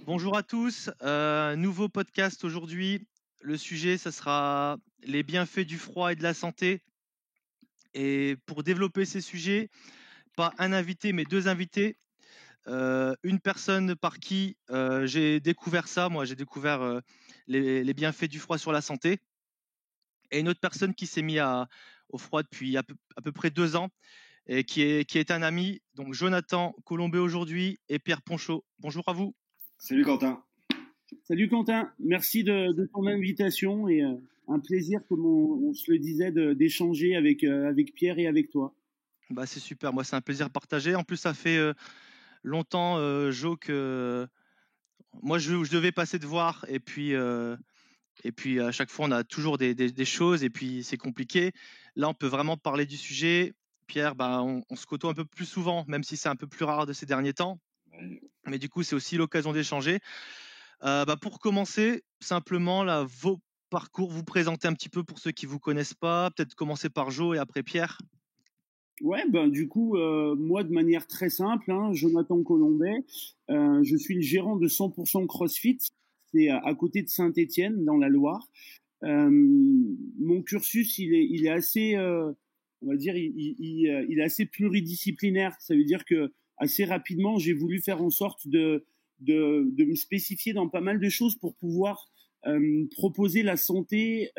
Bonjour à tous, nouveau podcast aujourd'hui. Le sujet, ça sera les bienfaits du froid et de la santé. Et pour développer ces sujets, pas un invité, mais deux invités. Une personne par qui j'ai découvert ça, moi j'ai découvert les bienfaits du froid sur la santé. Et une autre personne qui s'est mis au froid depuis à peu près 2 ans et qui est un ami. Donc Jonathan Colombet aujourd'hui et Pierre Ponchot. Bonjour à vous. Salut Quentin. Salut Quentin, merci de ton invitation et un plaisir, comme on se le disait, d'échanger avec Pierre et avec toi. Bah, c'est super, moi c'est un plaisir partagé. En plus, ça fait longtemps, Jo, que moi je devais passer te voir et puis à chaque fois on a toujours des choses et puis c'est compliqué. Là, on peut vraiment parler du sujet. Pierre, bah, on se côtoie un peu plus souvent, même si c'est un peu plus rare de ces derniers temps. Ouais. Mais du coup, c'est aussi l'occasion d'échanger. Bah, pour commencer, simplement là, vos parcours, vous présenter un petit peu pour ceux qui vous connaissent pas. Peut-être commencer par Jo et après Pierre. Ouais, ben du coup, moi de manière très simple, hein, Jonathan Colombet, je suis le gérant de 100% CrossFit, c'est à côté de Saint-Étienne dans la Loire. Mon cursus, il est assez, on va dire, il est assez pluridisciplinaire. Ça veut dire que assez rapidement, j'ai voulu faire en sorte de me spécifier dans pas mal de choses pour pouvoir proposer la santé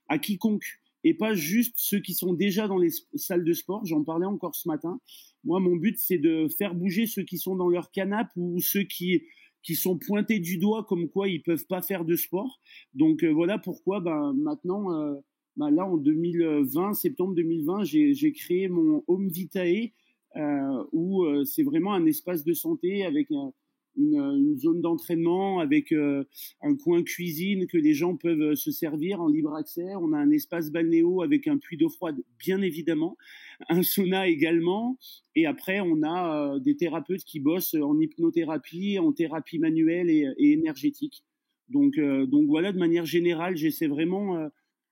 à quiconque et pas juste ceux qui sont déjà dans les salles de sport. J'en parlais encore ce matin. Moi, mon but, c'est de faire bouger ceux qui sont dans leur canapé ou ceux qui sont pointés du doigt comme quoi ils peuvent pas faire de sport. Donc voilà pourquoi maintenant, là en 2020, septembre 2020, j'ai créé mon Home Vitae où c'est vraiment un espace de santé avec une zone d'entraînement, avec un coin cuisine que les gens peuvent se servir en libre accès. On a un espace balnéo avec un puits d'eau froide, bien évidemment, un sauna également. Et après, on a des thérapeutes qui bossent en hypnothérapie, en thérapie manuelle et énergétique. Donc voilà, de manière générale, j'essaie vraiment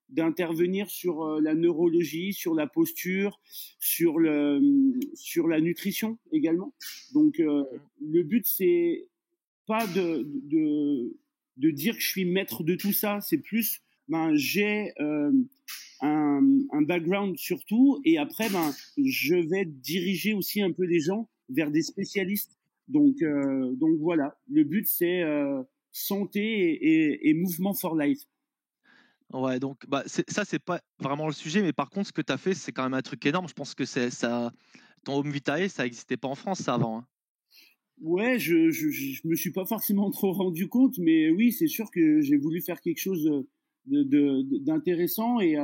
d'intervenir sur la neurologie, sur la posture, sur la nutrition également. Donc le but, c'est pas de dire que je suis maître de tout ça, c'est plus j'ai un background surtout, et après je vais diriger aussi un peu les gens vers des spécialistes. Donc voilà, le but c'est santé et mouvement for life. Ouais, donc bah, ça, c'est pas vraiment le sujet, mais par contre, ce que tu as fait, c'est quand même un truc énorme. Je pense que c'est ça, ton Home Vitae, ça n'existait pas en France, ça avant, hein. Ouais, je me suis pas forcément trop rendu compte, mais oui, c'est sûr que j'ai voulu faire quelque chose d'intéressant et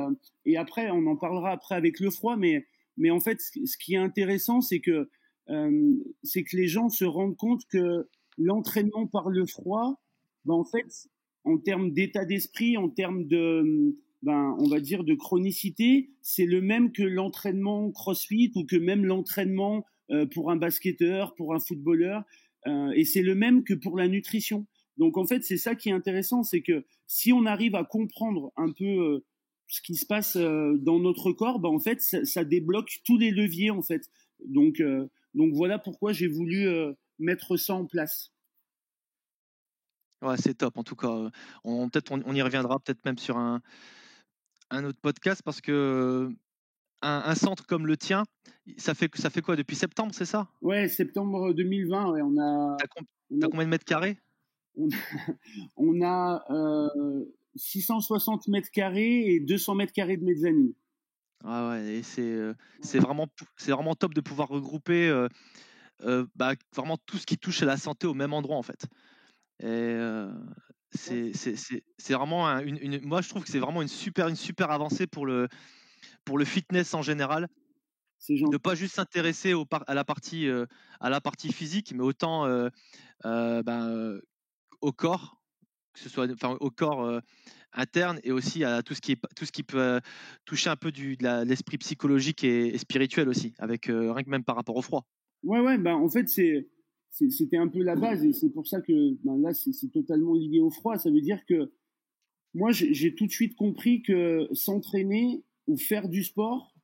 après, on en parlera après avec le froid, mais en fait, ce qui est intéressant, c'est que les gens se rendent compte que l'entraînement par le froid, en fait, en termes d'état d'esprit, en termes on va dire de chronicité, c'est le même que l'entraînement CrossFit ou que même l'entraînement pour un basketteur, pour un footballeur, et c'est le même que pour la nutrition. Donc en fait, c'est ça qui est intéressant, c'est que si on arrive à comprendre un peu ce qui se passe dans notre corps, en fait, ça débloque tous les leviers en fait. Donc voilà pourquoi j'ai voulu mettre ça en place. Ouais, c'est top. En tout cas, peut-être on y reviendra, peut-être même sur un autre podcast, parce que un centre comme le tien, ça fait quoi depuis septembre, c'est ça? Ouais, septembre 2020, ouais, T'as com- on a, T'as combien de mètres carrés? on a, on a 660 mètres carrés et 200 mètres carrés de mezzanine. Ah ouais, et c'est vraiment top de pouvoir regrouper bah, vraiment tout ce qui touche à la santé au même endroit en fait. Et c'est vraiment moi je trouve que c'est vraiment une super avancée pour le fitness en général, C'est de gentil. pas juste s'intéresser à la partie physique, mais autant ben, au corps, que ce soit enfin, au corps interne, et aussi à tout ce qui peut toucher un peu de l'esprit psychologique et spirituel aussi, avec rien que même par rapport au froid. Ouais, ouais, en fait, c'était un peu la base et c'est pour ça que là, c'est totalement lié au froid. Ça veut dire que moi, j'ai tout de suite compris que s'entraîner ou faire du sport,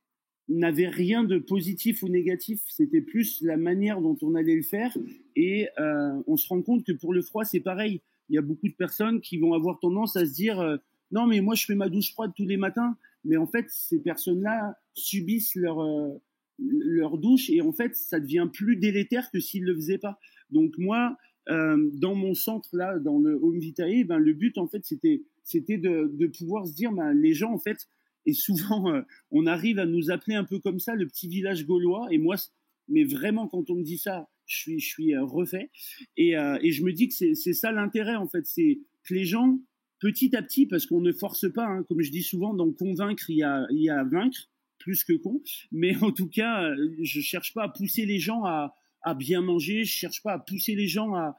n'avait rien de positif ou négatif. C'était plus la manière dont on allait le faire. Et on se rend compte que pour le froid, c'est pareil. Il y a beaucoup de personnes qui vont avoir tendance à se dire non, mais moi, je fais ma douche froide tous les matins. Mais en fait, ces personnes-là subissent leur douche et en fait, ça devient plus délétère que s'ils le faisaient pas. Donc moi, dans mon centre là, dans le Home Vitae, ben, le but en fait, c'était de pouvoir se dire, ben, les gens en fait, et souvent on arrive à nous appeler un peu comme ça, le petit village gaulois. Et moi, mais vraiment, quand on me dit ça, je suis refait. Et je me dis que c'est ça l'intérêt en fait, c'est que les gens petit à petit, parce qu'on ne force pas, hein, comme je dis souvent, dans convaincre, il y a vaincre, plus que con. Mais en tout cas, je cherche pas à pousser les gens à bien manger, je cherche pas à pousser les gens à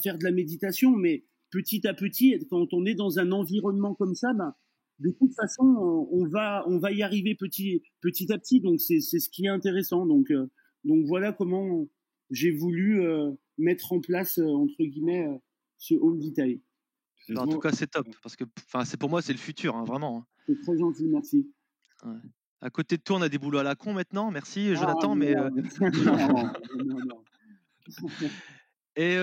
faire de la méditation, mais petit à petit, quand on est dans un environnement comme ça, ben, de toute façon, on va y arriver petit à petit. Donc c'est ce qui est intéressant. Donc voilà comment j'ai voulu mettre en place entre guillemets ce Home Vitae. Bah, en tout cas, c'est top parce que c'est pour moi, c'est le futur, hein, vraiment. Hein. C'est très gentil, merci. Ouais. À côté de toi, on a des boulots à la con maintenant. Merci, Jonathan. Mais non. Et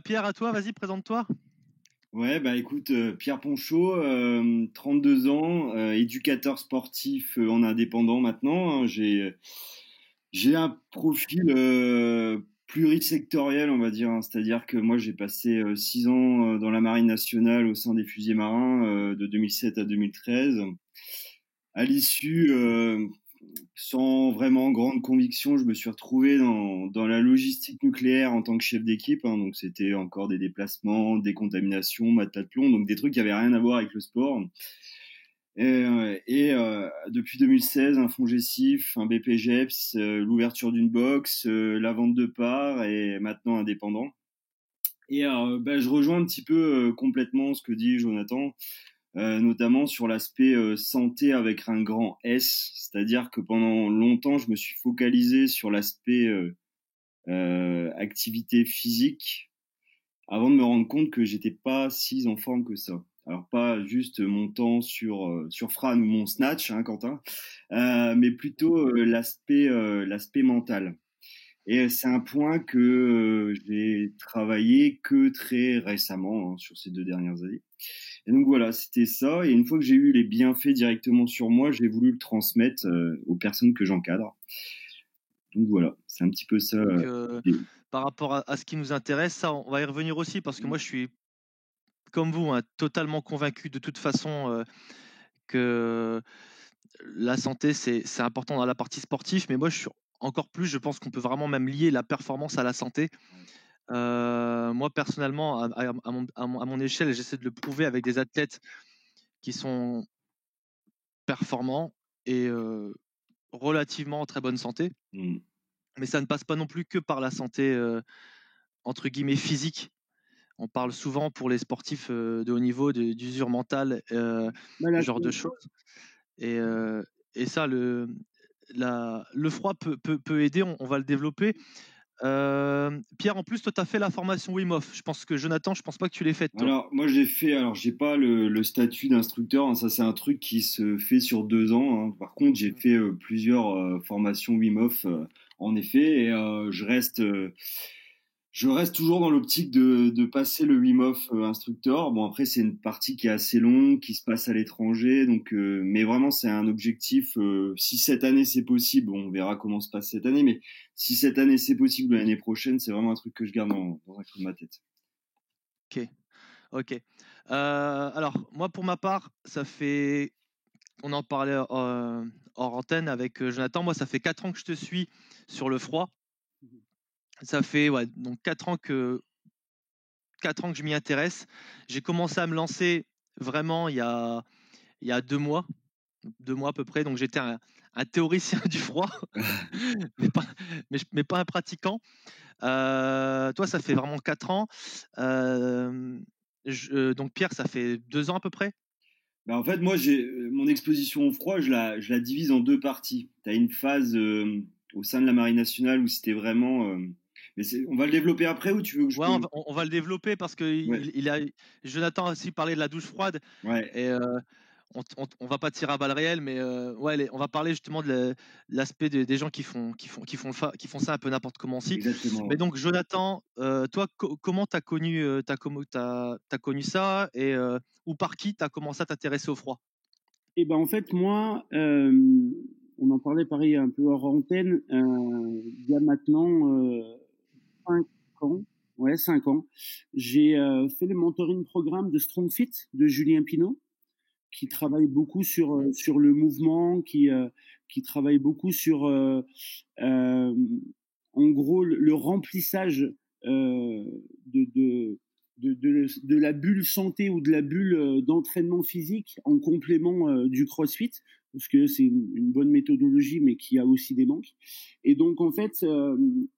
Pierre, à toi, vas-y, présente-toi. Ouais, bah écoute, Pierre Ponchot, 32 ans, éducateur sportif en indépendant maintenant. Hein. J'ai un profil plurisectoriel, on va dire. Hein. C'est-à-dire que moi, j'ai passé 6 ans dans la Marine nationale au sein des fusiliers marins de 2007 à 2013. À l'issue, sans vraiment grande conviction, je me suis retrouvé dans la logistique nucléaire en tant que chef d'équipe. Hein. Donc, c'était encore des déplacements, des contaminations, matathlon, donc des trucs qui avaient rien à voir avec le sport. Et depuis 2016, un FONGECIF, un BPGEPS, l'ouverture d'une box, la vente de parts et maintenant indépendant. Et je rejoins un petit peu complètement ce que dit Jonathan. Notamment sur l'aspect santé avec un grand S, c'est-à-dire que pendant longtemps, je me suis focalisé sur l'aspect activité physique avant de me rendre compte que j'étais pas si en forme que ça. Alors pas juste mon temps sur Fran ou mon snatch, hein, Quentin, mais plutôt l'aspect mental. Et c'est un point que j'ai travaillé que très récemment, hein, sur ces 2 dernières années. Et donc voilà, c'était ça. Et une fois que j'ai eu les bienfaits directement sur moi, j'ai voulu le transmettre aux personnes que j'encadre. Donc voilà, c'est un petit peu ça. Donc, par rapport à ce qui nous intéresse, ça, on va y revenir aussi parce que moi, je suis comme vous, hein, totalement convaincu de toute façon que la santé, c'est important dans la partie sportive. Mais moi, je pense qu'on peut vraiment même lier la performance à la santé. Moi, personnellement, à mon échelle, j'essaie de le prouver avec des athlètes qui sont performants et relativement en très bonne santé. Mais ça ne passe pas non plus que par la santé, entre guillemets, physique. On parle souvent pour les sportifs de haut niveau d'usure mentale, ce genre de choses. Et ça, le froid peut aider, on va le développer. Pierre, en plus, toi, tu as fait la formation Wim Hof. Je pense que Jonathan, je pense pas que tu l'aies faite. Toi. Alors, moi, j'ai pas le statut d'instructeur. Hein, ça, c'est un truc qui se fait sur 2 ans. Hein. Par contre, j'ai fait plusieurs formations Wim Hof, en effet. Et je reste toujours dans l'optique de passer le Wim Hof instructeur. Bon, après, c'est une partie qui est assez longue, qui se passe à l'étranger. Donc, mais vraiment, c'est un objectif. Si cette année, c'est possible, on verra comment se passe cette année. Mais si cette année, c'est possible, l'année prochaine, c'est vraiment un truc que je garde dans un coin de ma tête. Ok. Alors, moi, pour ma part, ça fait... On en parlait hors antenne avec Jonathan. Moi, ça fait 4 ans que je te suis sur le froid. Ça fait donc 4 ans que je m'y intéresse. J'ai commencé à me lancer vraiment il y a 2 mois. 2 mois à peu près. Donc, j'étais un théoricien du froid, mais pas un pratiquant. Toi, ça fait vraiment 4 ans. Donc, Pierre, ça fait 2 ans à peu près. En fait, moi, mon exposition au froid, je la divise en 2 parties. Tu as une phase au sein de la Marine nationale où c'était vraiment... mais on va le développer après ou tu veux que je... Ouais, on va le développer parce que Jonathan a aussi parlé de la douche froide. Ouais. Et on va pas tirer à balles réelles, mais ouais, on va parler justement de l'aspect des gens qui font ça un peu n'importe comment aussi. Exactement. Mais donc Jonathan, toi, comment t'as connu ça et ou par qui t'as commencé à t'intéresser au froid? Et ben en fait moi, on en parlait pareil un peu hors antenne, il y a maintenant 5 ans, ouais 5 ans, j'ai fait le mentoring programme de Strong Fit de Julien Pineau, qui travaille beaucoup sur le mouvement, qui travaille beaucoup sur en gros le remplissage de, de, de la bulle santé ou de la bulle d'entraînement physique en complément du CrossFit, parce que c'est une bonne méthodologie, mais qui a aussi des manques. Et donc, en fait,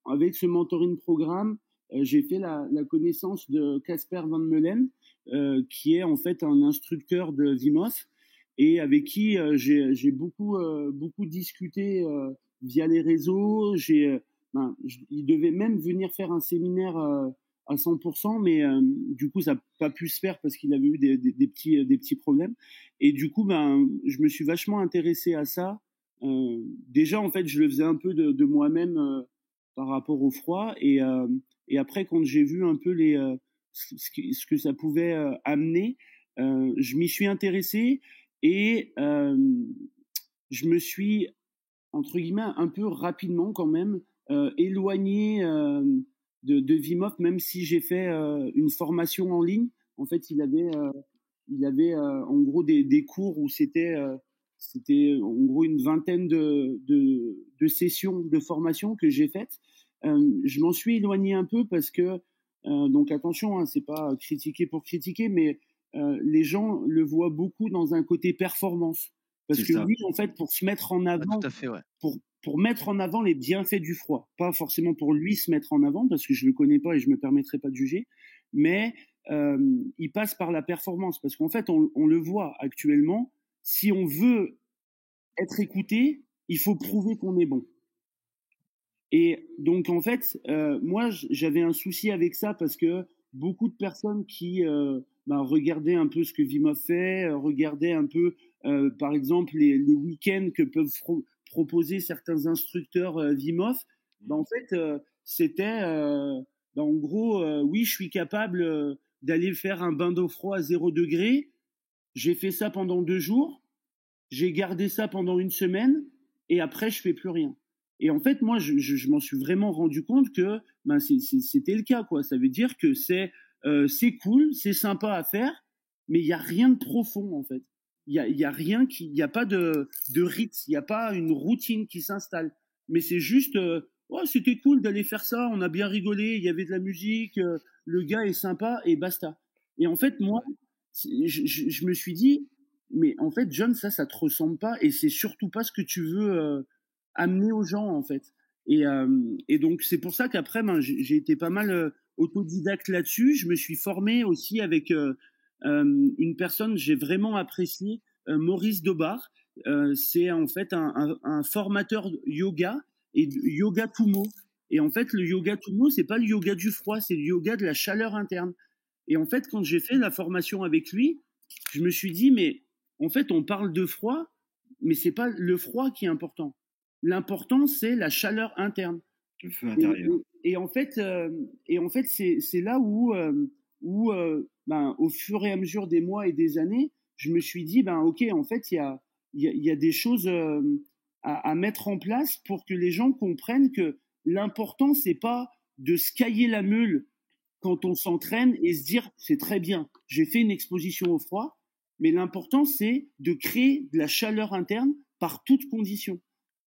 avec ce mentoring programme, j'ai fait la connaissance de Casper Van Meulen, qui est en fait un instructeur de Wim Hof, et avec qui j'ai beaucoup discuté via les réseaux. Il devait même venir faire un séminaire à 100%, mais du coup, ça n'a pas pu se faire parce qu'il avait eu des petits problèmes. Et du coup, je me suis vachement intéressé à ça. Déjà, en fait, je le faisais un peu de moi-même par rapport au froid. Et après, quand j'ai vu un peu ce que ça pouvait amener, je m'y suis intéressé et je me suis, entre guillemets, un peu rapidement quand même éloigné de Wim Hof, même si j'ai fait une formation en ligne. En fait, il avait en gros des cours où c'était en gros une vingtaine de sessions de formation que j'ai faites. Je m'en suis éloigné un peu parce que, donc attention, hein, c'est pas critiquer pour critiquer, mais les gens le voient beaucoup dans un côté performance. Parce que lui, en fait, pour se mettre en avant, tout à fait, ouais. pour mettre en avant les bienfaits du froid, pas forcément pour lui se mettre en avant, parce que je le connais pas et je me permettrai pas de juger, mais il passe par la performance, parce qu'en fait, on le voit actuellement, si on veut être écouté, il faut prouver qu'on est bon. Et donc, en fait, moi, j'avais un souci avec ça, parce que beaucoup de personnes qui regardaient un peu ce que Wim Hof fait, regardaient un peu, par exemple, les week-ends que peuvent proposer certains instructeurs Wim Hof, en fait, c'était, en gros, oui, je suis capable d'aller faire un bain d'eau froid à 0 degré. J'ai fait ça pendant 2 jours. J'ai gardé ça pendant 1 semaine. Et après, je fais plus rien. Et en fait, moi, je m'en suis vraiment rendu compte que c'était le cas, quoi. Ça veut dire que c'est cool, c'est sympa à faire, mais il y a rien de profond, en fait. Il y a rien il y a pas de rythme, il y a pas une routine qui s'installe. Mais c'est juste, oh, c'était cool d'aller faire ça, on a bien rigolé, il y avait de la musique, le gars est sympa et basta. Et en fait, moi, je me suis dit, mais en fait, John, ça te ressemble pas, et c'est surtout pas ce que tu veux amener aux gens, en fait. Et donc c'est pour ça qu'après, j'ai été pas mal autodidacte là-dessus. Je me suis formé aussi avec une personne que j'ai vraiment appréciée, Maurice Dobar. C'est en fait un formateur yoga et yoga Tumo. Et en fait, le yoga Tumo, c'est pas le yoga du froid, c'est le yoga de la chaleur interne. Et en fait, quand j'ai fait la formation avec lui, je me suis dit, mais en fait, on parle de froid, mais c'est pas le froid qui est important. L'important, c'est la chaleur interne. Le feu intérieur. Et en fait, c'est là où, au fur et à mesure des mois et des années, je me suis dit, ok, en fait, il y a des choses à mettre en place pour que les gens comprennent que l'important, c'est pas de scailler la meule quand on s'entraîne et se dire, c'est très bien, j'ai fait une exposition au froid, mais l'important, c'est de créer de la chaleur interne par toutes conditions.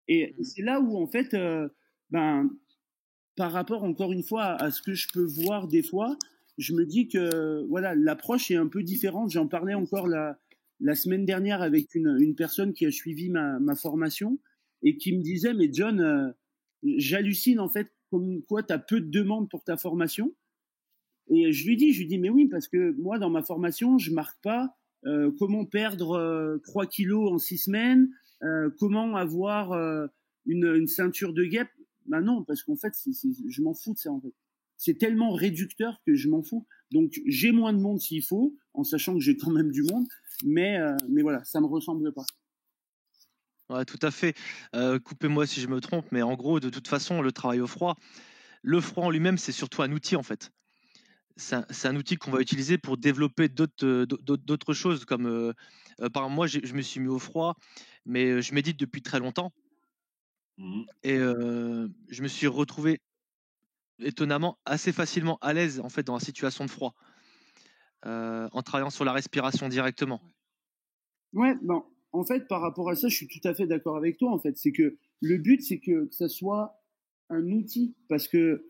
Et c'est là où, en fait, par rapport, encore une fois, à ce que je peux voir des fois, je me dis que voilà, l'approche est un peu différente. J'en parlais encore la semaine dernière avec une personne qui a suivi ma formation et qui me disait, mais John, j'hallucine en fait comme quoi tu as peu de demandes pour ta formation. Et je lui dis, mais oui, parce que moi, dans ma formation, je marque pas comment perdre 3 kilos en 6 semaines, comment avoir une ceinture de guêpe. Ben non, parce qu'en fait, je m'en fous de ça, en fait. C'est tellement réducteur que je m'en fous. Donc, j'ai moins de monde s'il faut. en sachant que j'ai quand même du monde. Mais voilà, ça me ressemble pas. Ouais, tout à fait. Coupez-moi si je me trompe, mais en gros, de toute façon, le froid en lui-même, c'est surtout un outil en fait. C'est un outil qu'on va utiliser pour développer d'autres choses. Comme par exemple, moi, je me suis mis au froid, mais je médite depuis très longtemps et je me suis retrouvé étonnamment assez facilement à l'aise en fait dans la situation de froid en travaillant sur la respiration directement. Ouais, ben, en fait, par rapport à ça, je suis tout à fait d'accord avec toi. En fait, c'est que le but, c'est que ça soit un outil, parce que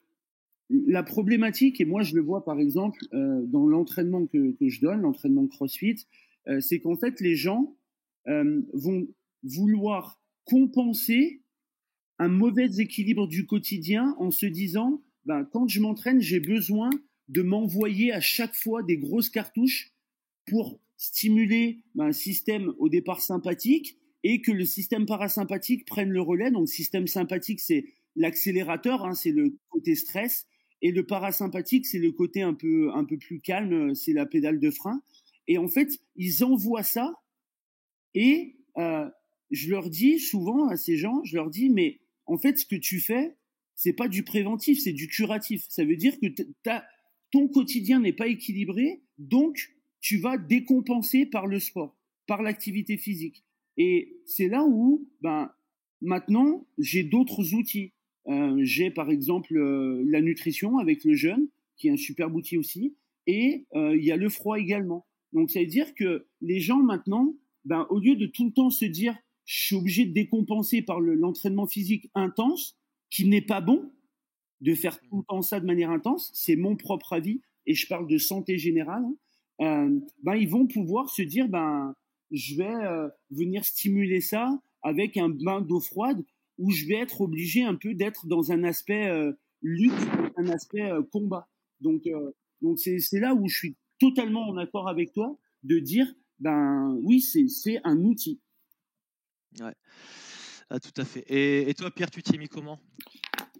la problématique, et moi je le vois par exemple dans l'entraînement que je donne, l'entraînement de CrossFit, c'est qu'en fait les gens vont vouloir compenser un mauvais équilibre du quotidien en se disant, ben, quand je m'entraîne, j'ai besoin de m'envoyer à chaque fois des grosses cartouches pour stimuler un système au départ sympathique et que le système parasympathique prenne le relais. Donc, système sympathique, c'est l'accélérateur, hein, c'est le côté stress, et le parasympathique, c'est le côté un peu plus calme, c'est la pédale de frein. Et en fait, ils envoient ça et je leur dis souvent à ces gens, je leur dis, mais en fait, ce que tu fais, c'est pas du préventif, c'est du curatif. Ça veut dire que ton quotidien n'est pas équilibré, donc tu vas décompenser par le sport, par l'activité physique. Et c'est là où, ben, maintenant, j'ai d'autres outils. J'ai par exemple la nutrition avec le jeûne, qui est un super outil aussi, et il y a le froid également. Donc ça veut dire que les gens maintenant, ben, au lieu de tout le temps se dire je suis obligé de décompenser par l'entraînement physique intense, qui n'est pas bon, de faire tout le temps ça de manière intense, c'est mon propre avis, et je parle de santé générale, ben, ils vont pouvoir se dire, ben, je vais venir stimuler ça avec un bain d'eau froide, où je vais être obligé un peu d'être dans un aspect lutte, un aspect combat. Donc c'est là où je suis totalement en accord avec toi, de dire, ben oui, c'est un outil. Ouais. Ah, tout à fait. Et toi, Pierre, tu t'y es mis comment?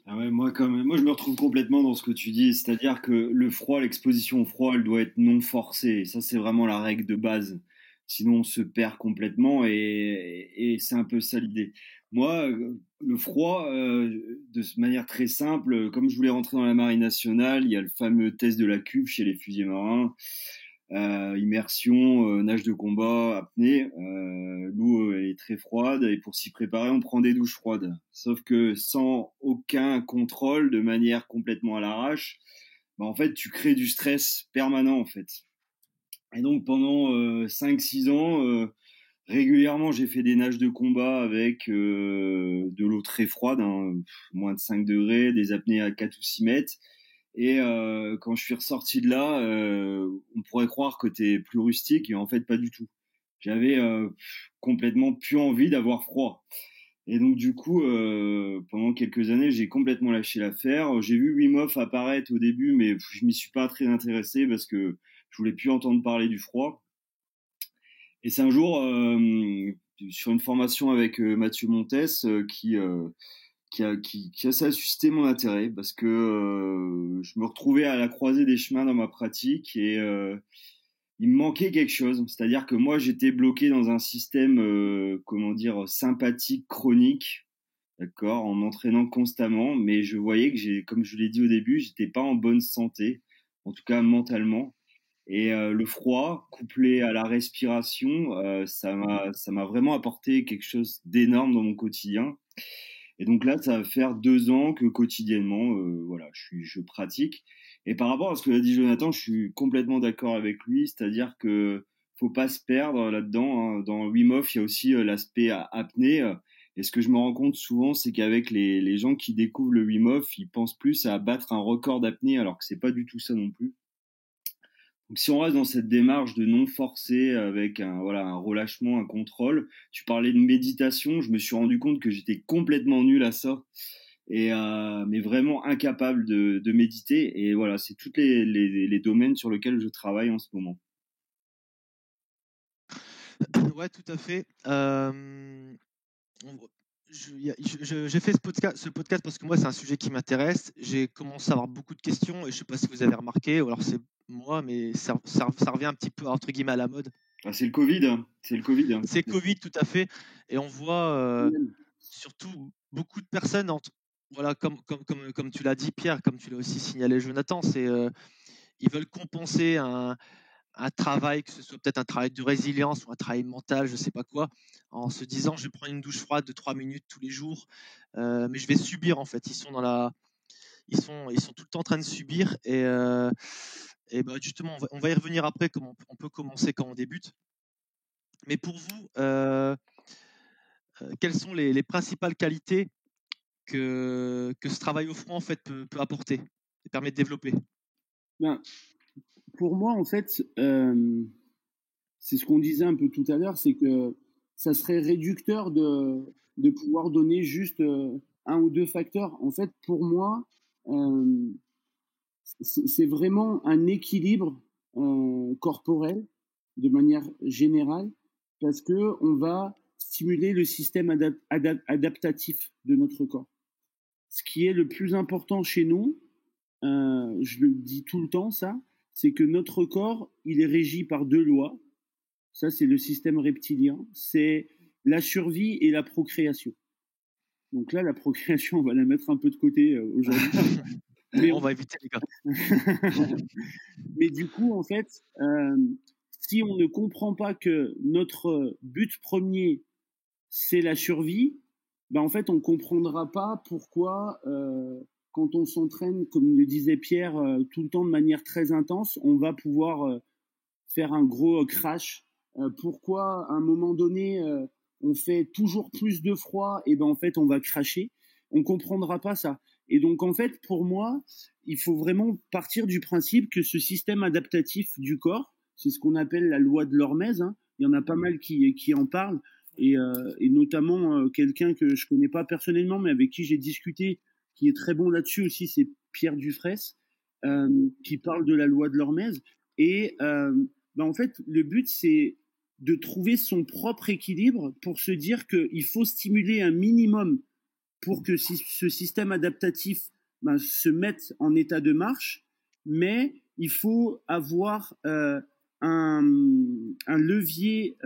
Ah ouais, moi, je me retrouve complètement dans ce que tu dis, c'est-à-dire que le froid, l'exposition au froid, elle doit être non forcée. Et ça, c'est vraiment la règle de base. Sinon, on se perd complètement et c'est un peu ça l'idée. Moi, le froid, de manière très simple, comme je voulais rentrer dans la marine nationale, il y a le fameux test de la cuve chez les fusiliers marins. Immersion, nage de combat, apnée. L'eau est très froide et pour s'y préparer, on prend des douches froides. Sauf que sans aucun contrôle, de manière complètement à l'arrache, bah en fait, tu crées du stress permanent en fait. Et donc pendant 5-6 ans, régulièrement, j'ai fait des nages de combat avec de l'eau très froide, hein, moins de 5 degrés, des apnées à 4 ou 6 mètres. Et quand je suis ressorti de là, on pourrait croire que t'es plus rustique, et en fait pas du tout. J'avais complètement plus envie d'avoir froid. Et donc du coup, pendant quelques années, j'ai complètement lâché l'affaire. J'ai vu Wim Hof apparaître au début, mais je m'y suis pas très intéressé parce que je voulais plus entendre parler du froid. Et c'est un jour, sur une formation avec Mathieu Montes, ça a suscité mon intérêt parce que je me retrouvais à la croisée des chemins dans ma pratique et il me manquait quelque chose. C'est-à-dire que moi, j'étais bloqué dans un système, comment dire, sympathique chronique, d'accord, en m'entraînant constamment, mais je voyais que comme je l'ai dit au début, j'étais pas en bonne santé, en tout cas mentalement. Et le froid, couplé à la respiration, ça m'a vraiment apporté quelque chose d'énorme dans mon quotidien. Et donc là, ça va faire 2 ans que quotidiennement, voilà, je pratique. Et par rapport à ce que a dit Jonathan, je suis complètement d'accord avec lui, c'est-à-dire que faut pas se perdre là-dedans, hein. Dans Wim Hof, il y a aussi l'aspect apnée. Et ce que je me rends compte souvent, c'est qu'avec les gens qui découvrent le Wim Hof, ils pensent plus à battre un record d'apnée, alors que c'est pas du tout ça non plus. Donc si on reste dans cette démarche de non forcer avec un relâchement, un contrôle, tu parlais de méditation, je me suis rendu compte que j'étais complètement nul à ça, et mais vraiment incapable de méditer. Et voilà, c'est tous les domaines sur lesquels je travaille en ce moment. Ouais, tout à fait. J'ai fait ce podcast parce que moi, c'est un sujet qui m'intéresse. J'ai commencé à avoir beaucoup de questions et je ne sais pas si vous avez remarqué, ou alors c'est moi, mais ça revient un petit peu entre guillemets à la mode. Ah, c'est le Covid, hein. C'est le Covid, hein. C'est Covid, tout à fait, et on voit surtout beaucoup de personnes, voilà, comme tu l'as dit, Pierre, comme tu l'as aussi signalé, Jonathan, ils veulent compenser un travail, que ce soit peut-être un travail de résilience ou un travail mental, je sais pas quoi, en se disant je vais prendre une douche froide de 3 minutes tous les jours, mais je vais subir en fait. Ils sont tout le temps en train de subir, et bah, justement on va y revenir après, comment on peut commencer quand on débute. Mais pour vous, quelles sont les principales qualités que ce travail au froid en fait peut apporter et permet de développer? Ben, pour moi, en fait, c'est ce qu'on disait un peu tout à l'heure, c'est que ça serait réducteur de pouvoir donner juste un ou deux facteurs. En fait, pour moi, euh, c'est vraiment un équilibre corporel de manière générale, parce que on va stimuler le système adaptatif de notre corps. Ce qui est le plus important chez nous, je le dis tout le temps, ça, c'est que notre corps, il est régi par deux lois. Ça, c'est le système reptilien. C'est la survie et la procréation. Donc là, la procréation, on va la mettre un peu de côté aujourd'hui. Mais on va éviter, les gars. Mais du coup, en fait, si on ne comprend pas que notre but premier, c'est la survie, ben en fait, on ne comprendra pas pourquoi, quand on s'entraîne, comme le disait Pierre, tout le temps de manière très intense, on va pouvoir faire un gros crash. Pourquoi, à un moment donné, on fait toujours plus de froid, et ben en fait, on va cracher. On comprendra pas ça. Et donc, en fait, pour moi, il faut vraiment partir du principe que ce système adaptatif du corps, c'est ce qu'on appelle la loi de l'hormèse. Hein. Il y en a pas mal qui en parlent, et notamment quelqu'un que je connais pas personnellement, mais avec qui j'ai discuté, qui est très bon là-dessus aussi, c'est Pierre Dufraisse, qui parle de la loi de l'hormèse. Et ben en fait, le but, c'est de trouver son propre équilibre pour se dire qu'il faut stimuler un minimum pour que ce système adaptatif ben, se mette en état de marche, mais il faut avoir un levier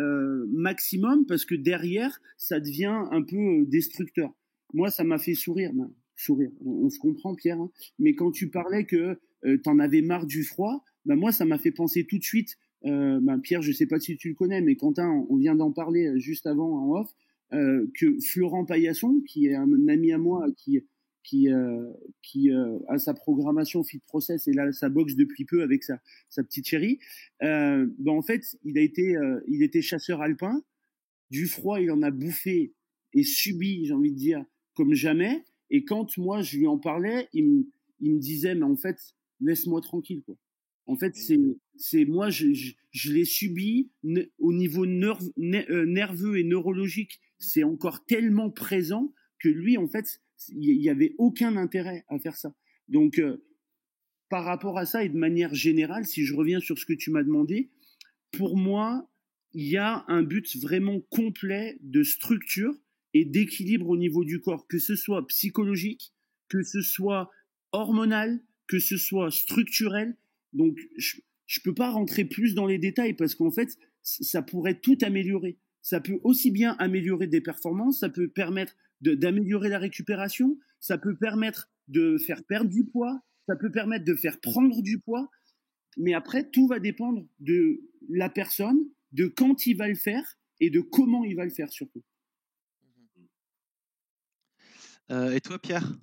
maximum, parce que derrière, ça devient un peu destructeur. Moi, ça m'a fait sourire. Ben, sourire, on se comprend, Pierre, hein, mais quand tu parlais que t'en avais marre du froid, ben moi, ça m'a fait penser tout de suite. Ben Pierre, je sais pas si tu le connais, mais Quentin, on vient d'en parler juste avant en off, que Florent Paillasson, qui est un ami à moi, qui a sa programmation Fit Process et là sa boxe depuis peu avec sa petite chérie. Ben en fait, il était chasseur alpin. Du froid, il en a bouffé et subi, j'ai envie de dire, comme jamais. Et quand moi je lui en parlais, il me disait, mais en fait, laisse-moi tranquille, quoi. En fait, c'est moi, je l'ai subi au niveau nerveux et neurologique. C'est encore tellement présent que lui, en fait, il y avait aucun intérêt à faire ça. Donc, par rapport à ça et de manière générale, si je reviens sur ce que tu m'as demandé, pour moi, il y a un but vraiment complet de structure et d'équilibre au niveau du corps, que ce soit psychologique, que ce soit hormonal, que ce soit structurel. Donc, je ne peux pas rentrer plus dans les détails parce qu'en fait, ça pourrait tout améliorer. Ça peut aussi bien améliorer des performances, ça peut permettre d'améliorer la récupération, ça peut permettre de faire perdre du poids, ça peut permettre de faire prendre du poids. Mais après, tout va dépendre de la personne, de quand il va le faire et de comment il va le faire surtout. Et toi, Pierre?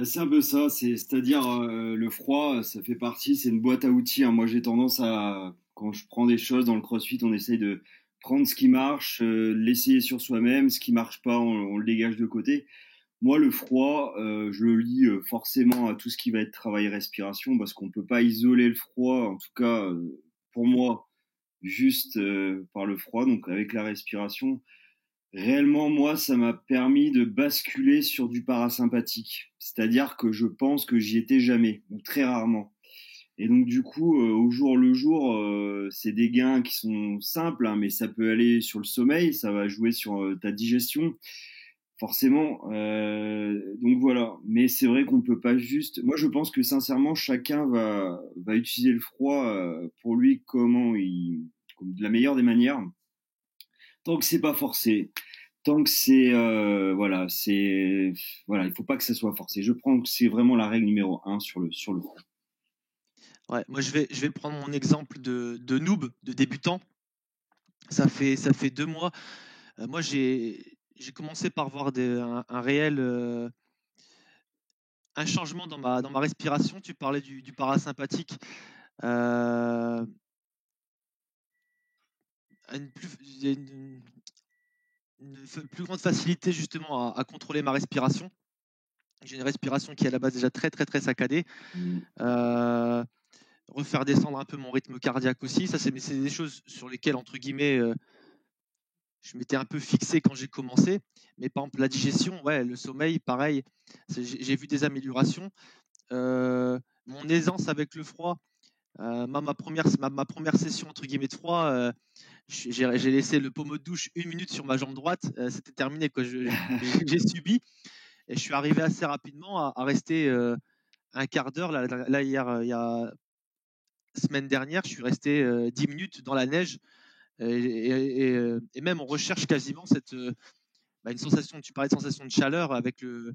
C'est un peu ça, c'est-à-dire le froid, ça fait partie, c'est une boîte à outils, hein. Moi, j'ai tendance à, quand je prends des choses dans le CrossFit, on essaye de prendre ce qui marche, l'essayer sur soi-même, ce qui marche pas, on le dégage de côté. Moi, le froid, je le lie forcément à tout ce qui va être travail respiration, parce qu'on peut pas isoler le froid, en tout cas pour moi, juste par le froid, donc avec la respiration. Réellement, moi, ça m'a permis de basculer sur du parasympathique. C'est-à-dire que je pense que j'y étais jamais, ou très rarement. Et donc, du coup, au jour le jour, c'est des gains qui sont simples, hein, mais ça peut aller sur le sommeil, ça va jouer sur ta digestion. forcément. Donc voilà. Mais c'est vrai qu'on peut pas juste. Moi, je pense que sincèrement, chacun va utiliser le froid pour lui comme de la meilleure des manières. Tant que c'est pas forcé, tant que c'est voilà, il faut pas que ça soit forcé. Je prends que c'est vraiment la règle numéro 1 sur le froid. Ouais, moi je vais prendre mon exemple de noob, de débutant. Ça fait 2 mois. Moi j'ai commencé par voir un réel un changement dans ma respiration. Tu parlais du parasympathique. Euh, une plus, plus grande facilité justement à contrôler ma respiration. J'ai une respiration qui est à la base déjà très très très saccadée. Euh, Refaire descendre un peu mon rythme cardiaque aussi. Ça, c'est des choses sur lesquelles, entre guillemets, je m'étais un peu fixé quand j'ai commencé. Mais par exemple, la digestion, ouais, le sommeil, pareil, j'ai vu des améliorations. Mon aisance avec le froid, ma première session, entre guillemets, de froid, j'ai laissé le pommeau de douche 1 minute sur ma jambe droite. C'était terminé, quoi. J'ai subi. Et je suis arrivé assez rapidement à rester un quart d'heure. Là, hier, il y a semaine dernière, je suis resté 10 minutes dans la neige et même on recherche quasiment une sensation, tu parlais de sensation de chaleur avec le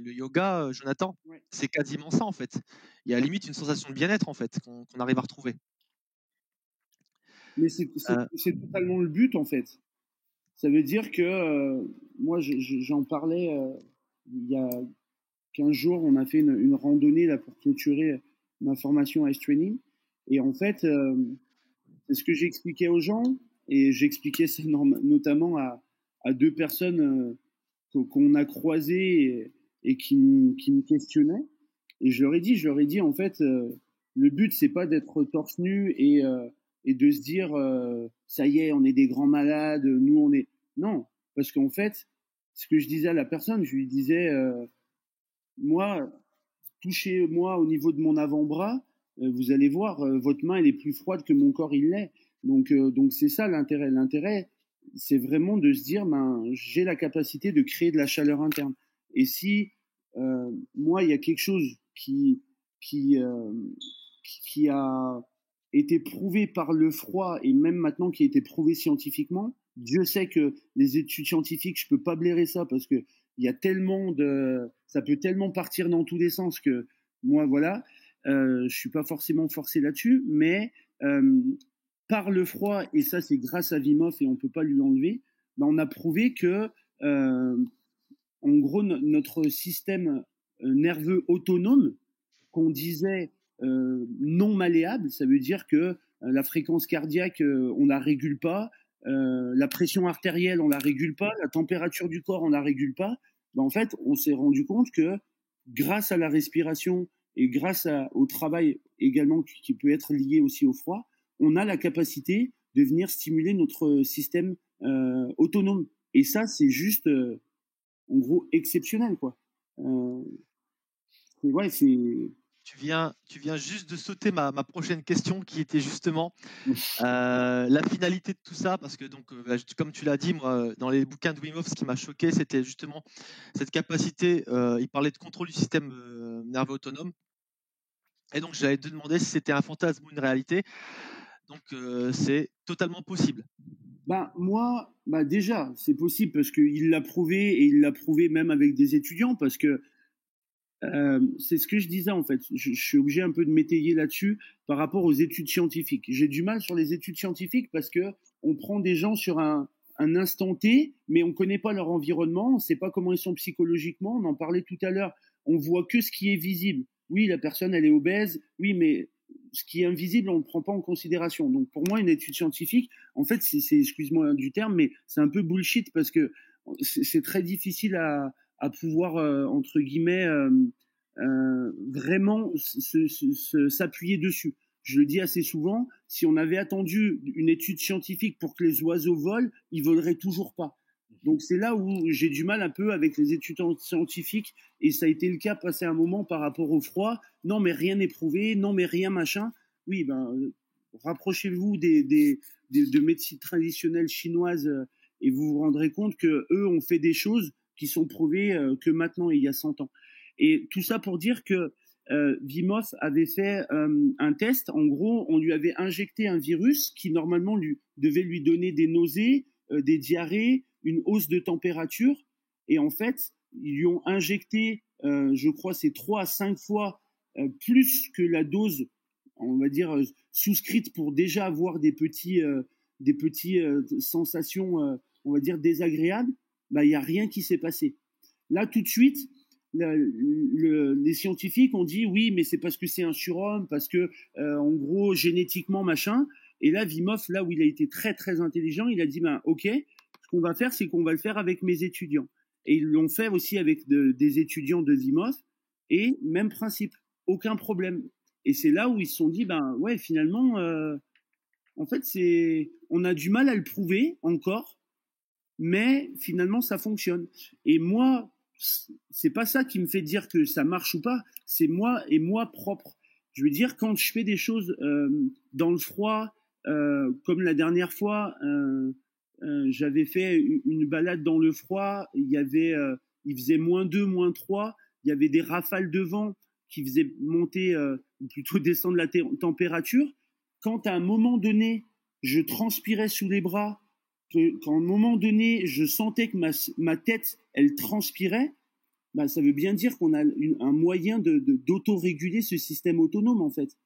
yoga, Jonathan. Ouais. C'est quasiment ça en fait. Il y a limite une sensation de bien-être en fait qu'on arrive à retrouver. Mais c'est totalement le but en fait. Ça veut dire que moi j'en parlais il y a 15 jours, on a fait une randonnée là pour clôturer ma formation Ice Training. Et en fait, c'est ce que j'expliquais aux gens, et j'expliquais ça notamment à 2 personnes qu'on a croisées et qui me questionnaient. Et je leur ai dit en fait, le but c'est pas d'être torse nu et de se dire ça y est, on est des grands malades, nous on est. Non, parce qu'en fait, ce que je disais à la personne, je lui disais, moi, touchez-moi au niveau de mon avant-bras, vous allez voir, votre main elle est plus froide que mon corps il l'est. Donc c'est ça l'intérêt. L'intérêt, c'est vraiment de se dire, ben, j'ai la capacité de créer de la chaleur interne. Et si moi, il y a quelque chose qui, euh, qui a été prouvé par le froid et même maintenant qui a été prouvé scientifiquement, Dieu sait que les études scientifiques, je peux pas blairer ça parce que il y a tellement ça peut tellement partir dans tous les sens que moi, voilà, je suis pas forcément forcé là-dessus, mais par le froid, et ça c'est grâce à Wim Hof et on peut pas lui enlever, ben, on a prouvé que en gros notre système nerveux autonome qu'on disait non malléable, ça veut dire que la fréquence cardiaque on la régule pas, la pression artérielle on la régule pas, la température du corps on la régule pas. Ben, en fait on s'est rendu compte que grâce à la respiration et grâce au travail également qui peut être lié aussi au froid, on a la capacité de venir stimuler notre système autonome. Et ça, c'est juste, en gros, exceptionnel, quoi. Ouais, c'est. Tu viens juste de sauter ma prochaine question qui était justement la finalité de tout ça, parce que donc, comme tu l'as dit, moi, dans les bouquins de Wim Hof, ce qui m'a choqué, c'était justement cette capacité. Il parlait de contrôle du système nerveux autonome. Et donc, j'allais te demander si c'était un fantasme ou une réalité. Donc, c'est totalement possible. Bah, moi, bah déjà, c'est possible parce qu'il l'a prouvé et il l'a prouvé même avec des étudiants parce que c'est ce que je disais en fait. Je suis obligé un peu de m'étayer là-dessus par rapport aux études scientifiques. J'ai du mal sur les études scientifiques parce que on prend des gens sur un instant T, mais on connaît pas leur environnement, on sait pas comment ils sont psychologiquement. On en parlait tout à l'heure. On voit que ce qui est visible. Oui, la personne elle est obèse. Oui, mais ce qui est invisible, on ne prend pas en considération. Donc pour moi, une étude scientifique, en fait, excuse-moi du terme, mais c'est un peu bullshit parce que c'est très difficile à pouvoir, entre guillemets, vraiment s'appuyer dessus. Je le dis assez souvent, si on avait attendu une étude scientifique pour que les oiseaux volent, ils voleraient toujours pas. Donc c'est là où j'ai du mal un peu avec les études scientifiques, et ça a été le cas passé un moment par rapport au froid. Non mais rien n'est prouvé, non mais rien machin. Oui, ben rapprochez-vous de médecine traditionnelle chinoise et vous vous rendrez compte que eux ont fait des choses qui sont prouvées que maintenant, il y a 100 ans. Et tout ça pour dire que Wim Hof avait fait un test. En gros, on lui avait injecté un virus qui normalement devait lui donner des nausées, des diarrhées, une hausse de température. Et en fait, ils lui ont injecté, je crois, c'est 3 à 5 fois plus que la dose, on va dire, souscrite pour déjà avoir des petits sensations, on va dire, désagréables. Bah, il n'y a rien qui s'est passé. Là, tout de suite, les scientifiques ont dit oui, mais c'est parce que c'est un surhomme, parce que en gros génétiquement machin. Et là, Wim Hof, là où il a été très très intelligent, il a dit ben ok, ce qu'on va faire, c'est qu'on va le faire avec mes étudiants. Et ils l'ont fait aussi avec des étudiants de Wim Hof. Et même principe, aucun problème. Et c'est là où ils se sont dit ben ouais, finalement, en fait on a du mal à le prouver encore, mais finalement ça fonctionne. Et moi, c'est pas ça qui me fait dire que ça marche ou pas, c'est moi et moi propre. Je veux dire, quand je fais des choses dans le froid, comme la dernière fois, j'avais fait une balade dans le froid, il faisait -2, -3, il y avait des rafales de vent qui faisaient monter, ou plutôt descendre la température. Quand à un moment donné, je transpirais sous les bras, quand à un moment donné, je sentais que ma tête, elle transpirait, bah, ça veut bien dire qu'on a un moyen d'autoréguler ce système autonome, en fait.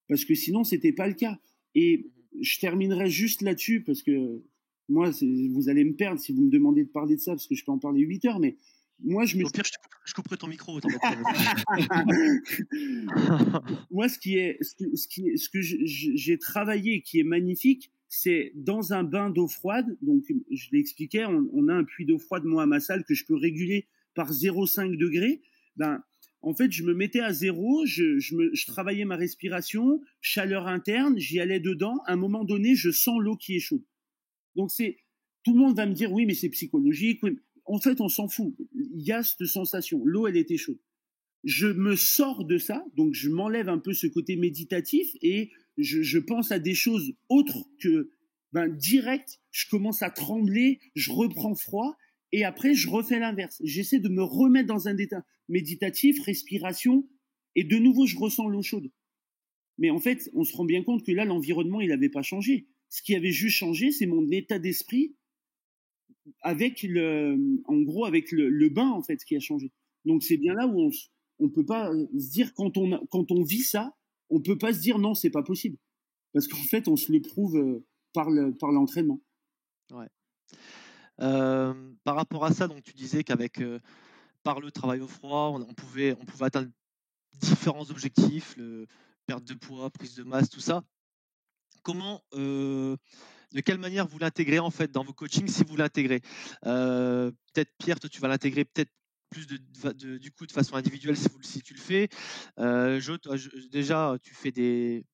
Parce que sinon, c'était pas le cas. Et je terminerai juste là-dessus, parce que moi, vous allez me perdre si vous me demandez de parler de ça, parce que je peux en parler 8 heures, mais moi, Au pire, je couperai ton micro. Moi, ce que j'ai travaillé et qui est magnifique, c'est dans un bain d'eau froide. Donc, je l'expliquais, on a un puits d'eau froide, moi, à ma salle, que je peux réguler par 0,5 degrés. Ben, en fait, je me mettais à 0, je travaillais ma respiration, chaleur interne, j'y allais dedans. À un moment donné, je sens l'eau qui est chaude. Donc, tout le monde va me dire, oui, mais c'est psychologique. Oui. En fait, on s'en fout. Il y a cette sensation. L'eau, elle était chaude. Je me sors de ça, donc je m'enlève un peu ce côté méditatif et je pense à des choses autres que direct, je commence à trembler, je reprends froid et après je refais l'inverse. J'essaie de me remettre dans un état méditatif, respiration, et de nouveau je ressens l'eau chaude. Mais en fait, on se rend bien compte que là, l'environnement, il n'avait pas changé. Ce qui avait juste changé, c'est mon état d'esprit avec en gros, avec le bain, en fait, qui a changé. Donc c'est bien là où on peut pas se dire, quand on vit ça, on peut pas se dire non, c'est pas possible. Parce qu'en fait, on se le prouve par l'entraînement. Ouais. Par rapport à ça, donc tu disais qu'avec par le travail au froid, on pouvait atteindre différents objectifs, perte de poids, prise de masse, tout ça. Comment, de quelle manière vous l'intégrez en fait dans vos coachings, si vous l'intégrez? Peut-être Pierre, toi tu vas l'intégrer peut-être plus du coup de façon individuelle si tu le fais. Jo, toi, déjà tu fais des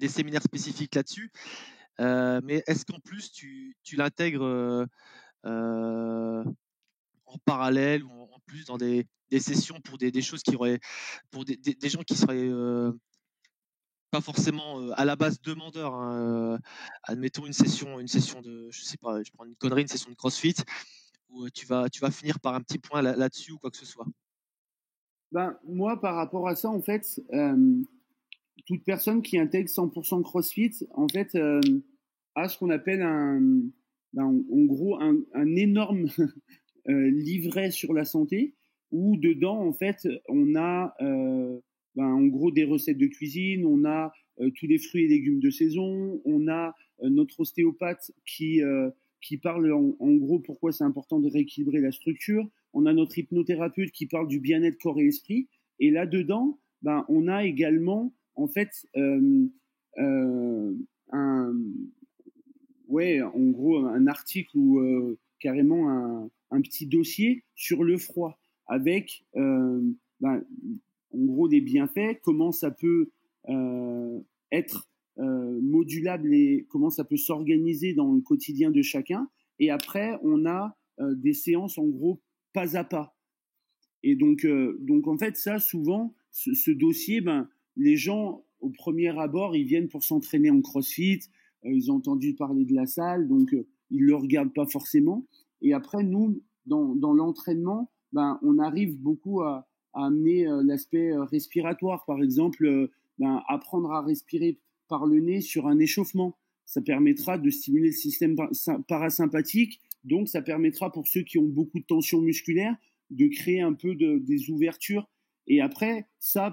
séminaires spécifiques là-dessus, mais est-ce qu'en plus tu l'intègres en parallèle ou en plus dans des sessions pour des choses qui auraient pour des gens qui seraient pas forcément à la base demandeurs, hein, admettons une session de, je sais pas, je prends une connerie, une session de CrossFit où tu vas finir par un petit point là-dessus ou quoi que ce soit. Moi, par rapport à ça, en fait, toute personne qui intègre 100% CrossFit, en fait, a ce qu'on appelle en gros un énorme livret sur la santé, où dedans, en fait, on a en gros des recettes de cuisine, on a tous les fruits et légumes de saison, on a notre ostéopathe qui parle en gros pourquoi c'est important de rééquilibrer la structure, on a notre hypnothérapeute qui parle du bien-être corps et esprit, et là-dedans, on a également en fait en gros un article ou carrément un petit dossier sur le froid avec en gros des bienfaits, comment ça peut être modulable et comment ça peut s'organiser dans le quotidien de chacun. Et après, on a des séances en gros pas à pas. Et donc en fait, ça, souvent, ce dossier, les gens, au premier abord, ils viennent pour s'entraîner en CrossFit, ils ont entendu parler de la salle, donc ils le regardent pas forcément. Et après, nous, dans l'entraînement, on arrive beaucoup à amener l'aspect respiratoire. Par exemple, apprendre à respirer par le nez sur un échauffement. Ça permettra de stimuler le système parasympathique. Donc, ça permettra pour ceux qui ont beaucoup de tension musculaire de créer un peu des ouvertures. Et après,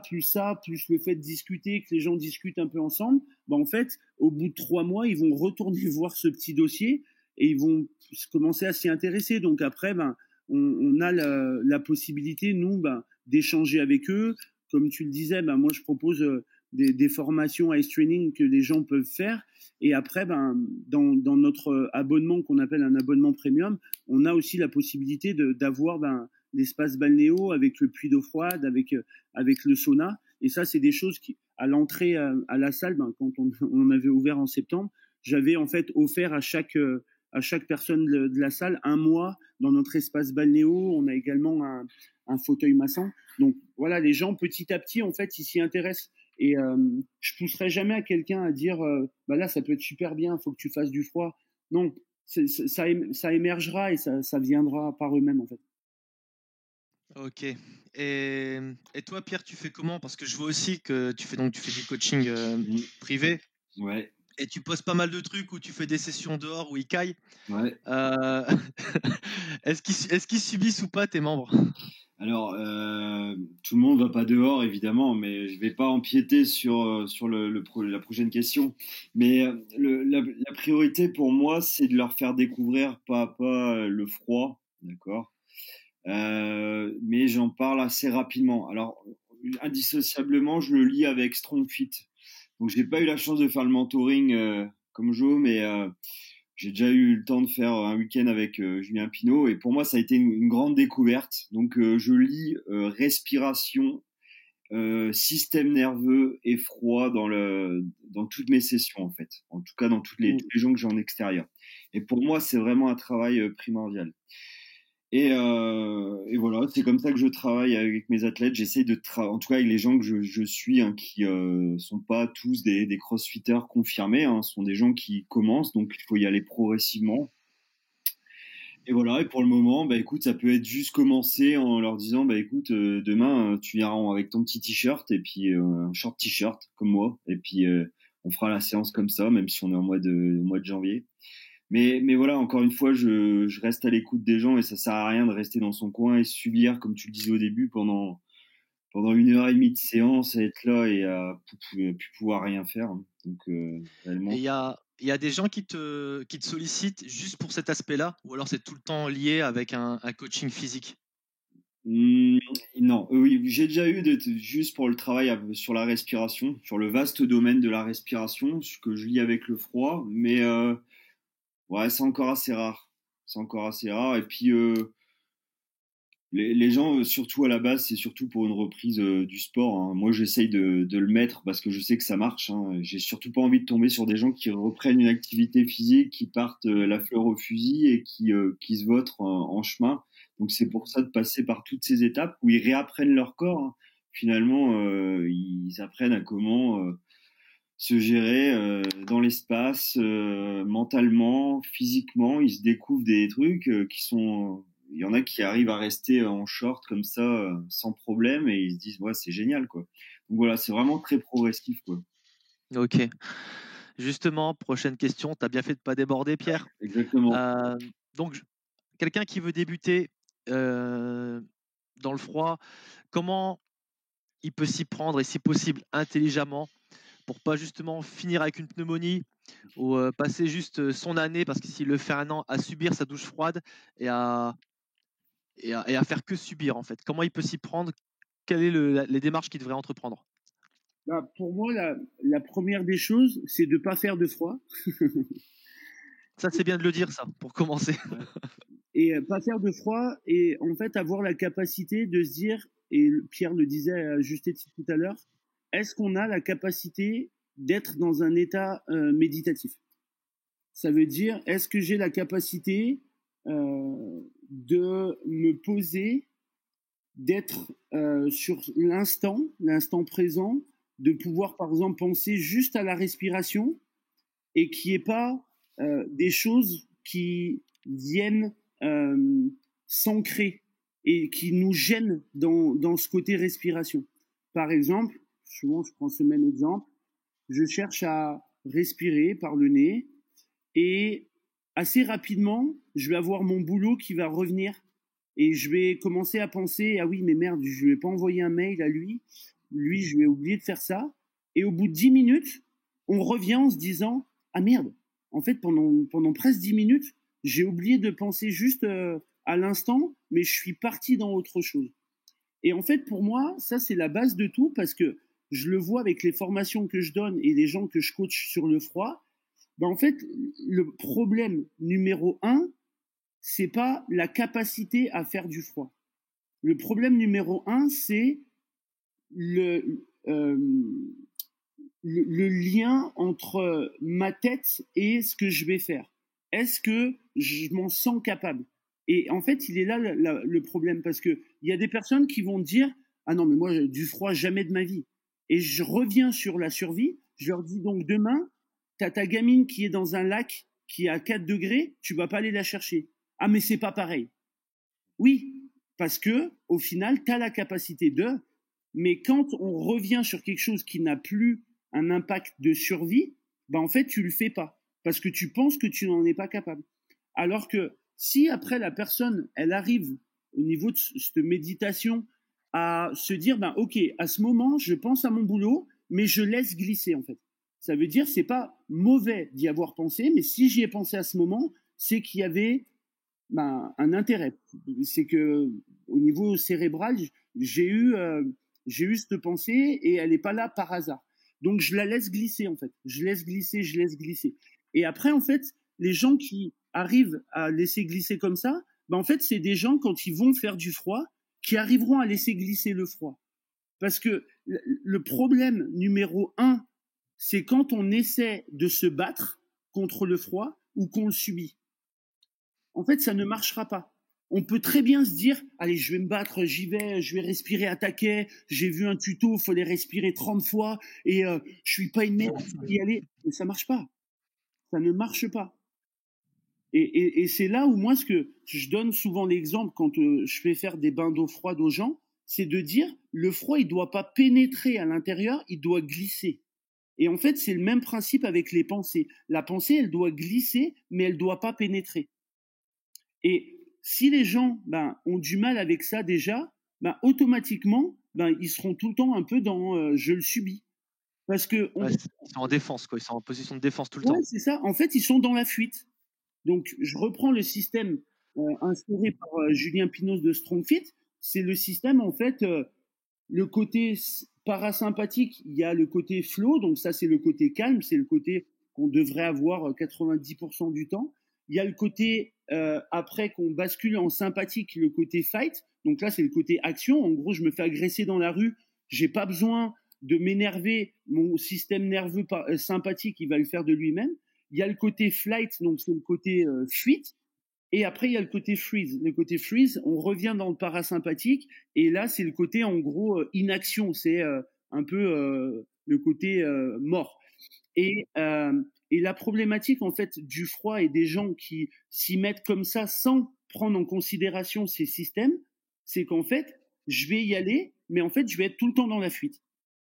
plus le fait de discuter, que les gens discutent un peu ensemble, en fait, au bout de 3 mois, ils vont retourner voir ce petit dossier et ils vont commencer à s'y intéresser. Donc après, on a la possibilité, nous, d'échanger avec eux. Comme tu le disais, moi, je propose des formations ice training que les gens peuvent faire. Et après, dans notre abonnement qu'on appelle un abonnement premium, on a aussi la possibilité d'avoir l'espace balnéo avec le puits d'eau froide, avec le sauna. Et ça, c'est des choses qui, à l'entrée à la salle, quand on avait ouvert en septembre, j'avais en fait offert à chaque personne de la salle 1 mois dans notre espace balnéo. On a également un fauteuil massant. Donc voilà, les gens petit à petit, en fait, ils s'y intéressent. Et je pousserai jamais à quelqu'un à dire là, ça peut être super bien, il faut que tu fasses du froid. Non, ça émergera et ça viendra par eux-mêmes, en fait. Ok. Et toi, Pierre, tu fais comment? Parce que je vois aussi que tu fais du coaching privé. Ouais. Et tu postes pas mal de trucs où tu fais des sessions dehors où ils caillent. Ouais. Est-ce qu'ils subissent ou pas tes membres? Alors, tout le monde va pas dehors, évidemment, mais je vais pas empiéter sur la prochaine question. Mais la priorité pour moi, c'est de leur faire découvrir pas à pas le froid, d'accord? Mais j'en parle assez rapidement. Alors, indissociablement, je le lis avec Strong Fit. Donc, j'ai pas eu la chance de faire le mentoring comme Joe, mais j'ai déjà eu le temps de faire un week-end avec Julien Pinault et pour moi, ça a été une grande découverte. Donc, je lis respiration, système nerveux et froid dans toutes mes sessions, en fait. En tout cas, dans tous les gens que j'ai en extérieur. Et pour moi, c'est vraiment un travail primordial. Et voilà, c'est comme ça que je travaille avec mes athlètes. J'essaye en tout cas avec les gens que je suis, qui sont pas tous des crossfitters confirmés, ce sont des gens qui commencent, donc il faut y aller progressivement. Et voilà, et pour le moment, écoute, ça peut être juste commencer en leur disant, écoute, demain, tu viens avec ton petit t-shirt et puis un short t-shirt comme moi, et puis on fera la séance comme ça, même si on est au mois de janvier. Mais voilà, encore une fois, je reste à l'écoute des gens et ça sert à rien de rester dans son coin et subir, comme tu le disais au début, pendant 1h30 de séance, à être là et à plus pouvoir rien faire. Donc, réellement. Et il y a des gens qui te sollicitent juste pour cet aspect-là, ou alors c'est tout le temps lié avec un coaching physique? Non, oui, j'ai déjà eu juste pour le travail sur la respiration, sur le vaste domaine de la respiration, ce que je lis avec le froid, mais ouais, c'est encore assez rare. C'est encore assez rare. Et puis, les gens, surtout à la base, c'est surtout pour une reprise du sport. Moi, j'essaye de le mettre parce que je sais que ça marche. J'ai surtout pas envie de tomber sur des gens qui reprennent une activité physique, qui partent la fleur au fusil et qui se vautrent en chemin. Donc, c'est pour ça de passer par toutes ces étapes où ils réapprennent leur corps. Finalement, ils apprennent à comment se gérer dans l'espace, mentalement, physiquement. Ils se découvrent des trucs qui sont... Il y en a qui arrivent à rester en short comme ça, sans problème, et ils se disent, ouais, c'est génial, quoi. Donc voilà, c'est vraiment très progressif, quoi. Ok. Justement, prochaine question. Tu as bien fait de ne pas déborder, Pierre. Exactement. Donc, quelqu'un qui veut débuter dans le froid, comment il peut s'y prendre et si possible intelligemment pour pas justement finir avec une pneumonie ou passer juste son année, parce que s'il le fait 1 an, à subir sa douche froide et à faire que subir en fait. Comment il peut s'y prendre? Quelles sont les démarches qu'il devrait entreprendre? Pour moi, la première des choses, c'est de ne pas faire de froid. Ça, c'est bien de le dire, ça, pour commencer. Et pas faire de froid et en fait avoir la capacité de se dire, et Pierre le disait à juste titre tout à l'heure, est-ce qu'on a la capacité d'être dans un état méditatif? Ça veut dire, est-ce que j'ai la capacité de me poser, d'être sur l'instant présent, de pouvoir par exemple penser juste à la respiration et qu'il n'y ait pas des choses qui viennent s'ancrer et qui nous gênent dans ce côté respiration. Par exemple, souvent je prends ce même exemple, je cherche à respirer par le nez et assez rapidement, je vais avoir mon boulot qui va revenir et je vais commencer à penser, ah oui, mais merde, je ne vais pas envoyer un mail à lui, je vais oublier de faire ça. Et au bout de 10 minutes, on revient en se disant, ah merde, en fait, pendant presque 10 minutes, j'ai oublié de penser juste à l'instant, mais je suis parti dans autre chose. Et en fait, pour moi, ça, c'est la base de tout parce que je le vois avec les formations que je donne et les gens que je coach sur le froid. Ben, en fait, le problème numéro 1, c'est pas la capacité à faire du froid. Le problème numéro 1, c'est le lien entre ma tête et ce que je vais faire. Est-ce que je m'en sens capable? Et en fait, il est là le problème parce que il y a des personnes qui vont dire ah non mais moi du froid jamais de ma vie. Et je reviens sur la survie. Je leur dis donc demain, t'as ta gamine qui est dans un lac qui est à 4 degrés, tu vas pas aller la chercher. Ah mais c'est pas pareil. Oui, parce que au final, t'as la capacité de. Mais quand on revient sur quelque chose qui n'a plus un impact de survie, ben en fait tu le fais pas parce que tu penses que tu n'en es pas capable. Alors que si après la personne, elle arrive au niveau de cette méditation à se dire, ben ok, à ce moment, je pense à mon boulot, mais je laisse glisser en fait. Ça veut dire c'est pas mauvais d'y avoir pensé, mais si j'y ai pensé à ce moment, c'est qu'il y avait ben, un intérêt. C'est que au niveau cérébral, j'ai eu cette pensée et elle n'est pas là par hasard. Donc je la laisse glisser en fait. Je laisse glisser. Et après en fait, les gens qui arrivent à laisser glisser comme ça, ben en fait c'est des gens quand ils vont faire du froid qui arriveront à laisser glisser le froid. Parce que le problème numéro 1, c'est quand on essaie de se battre contre le froid ou qu'on le subit. En fait, ça ne marchera pas. On peut très bien se dire, allez, je vais me battre, j'y vais, je vais respirer à taquet, j'ai vu un tuto, il fallait respirer 30 fois, et je suis pas une merde, je vais y aller. Mais ça marche pas. Ça ne marche pas. Et c'est là où moi, ce que je donne souvent l'exemple quand je fais faire des bains d'eau froide aux gens, c'est de dire, le froid, il doit pas pénétrer à l'intérieur, il doit glisser. Et en fait, c'est le même principe avec les pensées. La pensée, elle doit glisser, mais elle doit pas pénétrer. Et si les gens ont du mal avec ça déjà, automatiquement, ils seront tout le temps un peu dans je le subis. Parce que ils sont en défense, quoi. Ils sont en position de défense tout le temps. Ouais, c'est ça. En fait, ils sont dans la fuite. Donc, je reprends le système instauré par Julien Pinos de StrongFit. C'est le système, en fait, le côté parasympathique, il y a le côté flow. Donc, ça, c'est le côté calme. C'est le côté qu'on devrait avoir 90% du temps. Il y a le côté, après qu'on bascule en sympathique, le côté fight. Donc là, c'est le côté action. En gros, je me fais agresser dans la rue. J'ai pas besoin de m'énerver. Mon système nerveux sympathique, il va le faire de lui-même. Il y a le côté flight, donc c'est le côté fuite. Et après, il y a le côté freeze. Le côté freeze, on revient dans le parasympathique. Et là, c'est le côté, en gros, inaction. C'est un peu le côté mort. Et la problématique, en fait, du froid et des gens qui s'y mettent comme ça sans prendre en considération ces systèmes, c'est qu'en fait, je vais y aller, mais en fait, je vais être tout le temps dans la fuite.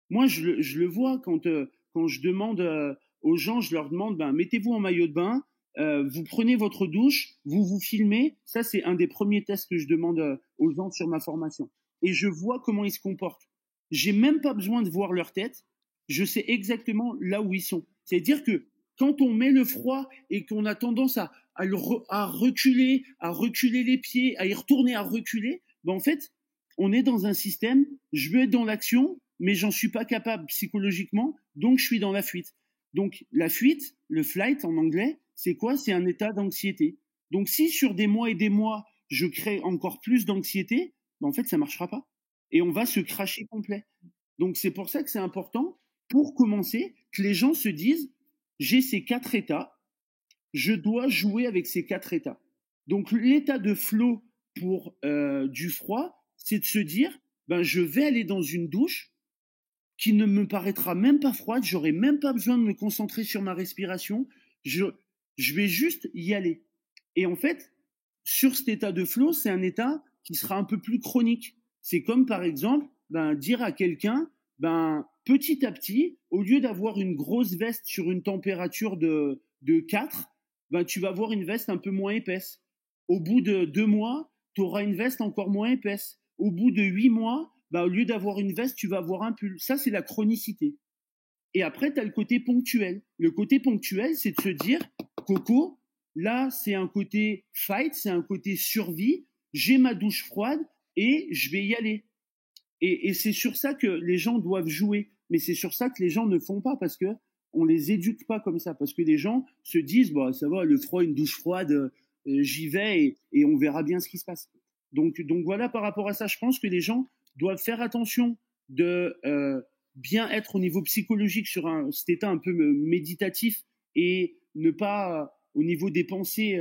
Moi, je le vois quand je demande aux gens, je leur demande, mettez-vous en maillot de bain, vous prenez votre douche, vous filmez. Ça, c'est un des premiers tests que je demande aux gens sur ma formation. Et je vois comment ils se comportent. J'ai même pas besoin de voir leur tête. Je sais exactement là où ils sont. C'est-à-dire que quand on met le froid et qu'on a tendance à reculer les pieds, à y retourner, à reculer, en fait, on est dans un système, je veux être dans l'action, mais j'en suis pas capable psychologiquement, donc je suis dans la fuite. Donc la fuite, le flight en anglais, c'est quoi? C'est un état d'anxiété. Donc si sur des mois et des mois, je crée encore plus d'anxiété, en fait, ça marchera pas. Et on va se cracher complet. Donc c'est pour ça que c'est important, pour commencer, que les gens se disent, j'ai ces 4 états, je dois jouer avec ces 4 états. Donc l'état de flow pour du froid, c'est de se dire, je vais aller dans une douche qui ne me paraîtra même pas froide, j'aurai même pas besoin de me concentrer sur ma respiration, je vais juste y aller. Et en fait, sur cet état de flow, c'est un état qui sera un peu plus chronique. C'est comme, par exemple, dire à quelqu'un, petit à petit, au lieu d'avoir une grosse veste sur une température de 4, tu vas avoir une veste un peu moins épaisse. Au bout de 2 mois, tu auras une veste encore moins épaisse. Au bout de 8 mois, au lieu d'avoir une veste, tu vas avoir un pull. Ça, c'est la chronicité. Et après, tu as le côté ponctuel. Le côté ponctuel, c'est de se dire, Coco, là, c'est un côté fight, c'est un côté survie. J'ai ma douche froide et je vais y aller. Et c'est sur ça que les gens doivent jouer. Mais c'est sur ça que les gens ne font pas parce que on les éduque pas comme ça. Parce que les gens se disent, ça va, le froid, une douche froide, j'y vais et on verra bien ce qui se passe. Donc voilà, par rapport à ça, je pense que les gens doivent faire attention de bien être au niveau psychologique sur cet état un peu méditatif et ne pas, au niveau des pensées,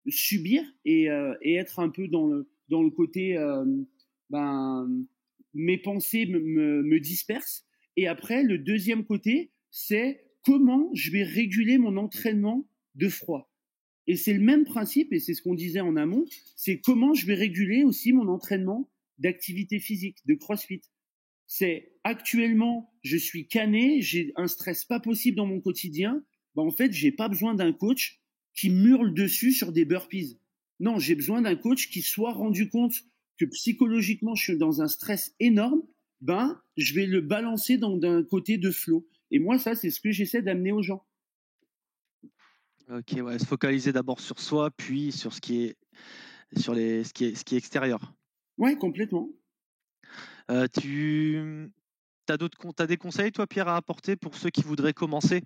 subir et être un peu dans le côté mes pensées me dispersent. Et après, le deuxième côté, c'est comment je vais réguler mon entraînement de froid. Et c'est le même principe, et c'est ce qu'on disait en amont, c'est comment je vais réguler aussi mon entraînement d'activité physique, de CrossFit. C'est actuellement, je suis cané, j'ai un stress pas possible dans mon quotidien. En fait, j'ai pas besoin d'un coach qui m'hurle dessus sur des burpees. Non, j'ai besoin d'un coach qui soit rendu compte que psychologiquement, je suis dans un stress énorme. Je vais le balancer dans un côté de flow. Et moi, ça, c'est ce que j'essaie d'amener aux gens. Ok, ouais, se focaliser d'abord sur soi, puis sur ce qui est ce qui est extérieur. Ouais, complètement. Tu as des conseils, toi, Pierre, à apporter pour ceux qui voudraient commencer?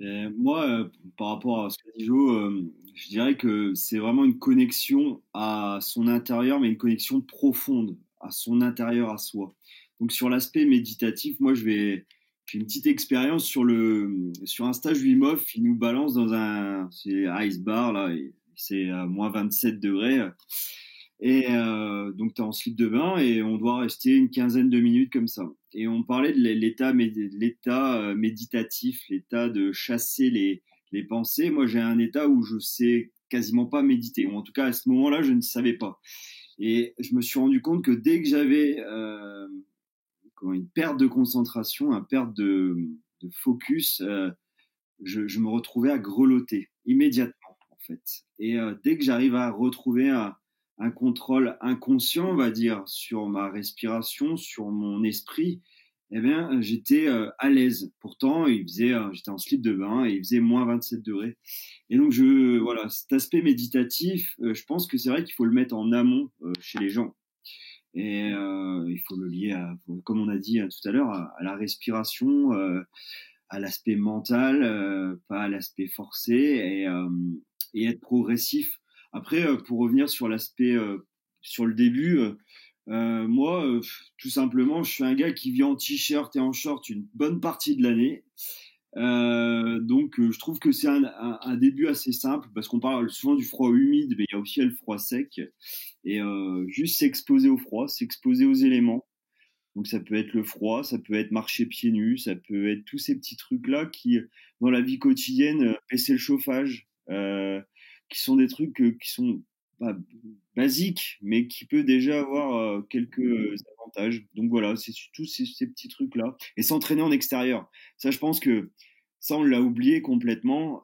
Moi, par rapport à ce qu'a dit Jo, je dirais que c'est vraiment une connexion à son intérieur, mais une connexion profonde à son intérieur, à soi. Donc sur l'aspect méditatif, moi j'ai une petite expérience sur un stage Wim Hof. Il nous balance dans c'est ice bar là, c'est à moins 27 degrés. Et donc tu es en slip de bain et on doit rester une quinzaine de minutes comme ça. Et on parlait de l'état méditatif, l'état de chasser les pensées. Moi, j'ai un état où je sais quasiment pas méditer, ou en tout cas à ce moment-là, je ne savais pas. Et je me suis rendu compte que dès que j'avais une perte de concentration, une perte de focus, je me retrouvais à grelotter immédiatement, en fait. Et dès que j'arrive à retrouver un contrôle inconscient, on va dire, sur ma respiration, sur mon esprit, eh bien, j'étais à l'aise. Pourtant, j'étais en slip de bain et il faisait moins 27 degrés. Et donc, voilà, cet aspect méditatif, je pense que c'est vrai qu'il faut le mettre en amont chez les gens. Et il faut le lier comme on a dit tout à l'heure, à la respiration, à l'aspect mental, pas à l'aspect forcé, et être progressif. Après, pour revenir sur l'aspect, sur le début, moi, tout simplement, je suis un gars qui vit en t-shirt et en short une bonne partie de l'année. Donc, je trouve que c'est un début assez simple parce qu'on parle souvent du froid humide, mais il y a aussi le froid sec. Et juste s'exposer au froid, s'exposer aux éléments. Donc ça peut être le froid, ça peut être marcher pieds nus, ça peut être tous ces petits trucs-là qui, dans la vie quotidienne, baisser le chauffage, qui sont des trucs qui sont basiques, mais qui peut déjà avoir quelques avantages. Donc voilà, c'est tous ces petits trucs-là. Et s'entraîner en extérieur. Ça, je pense que ça, on l'a oublié complètement.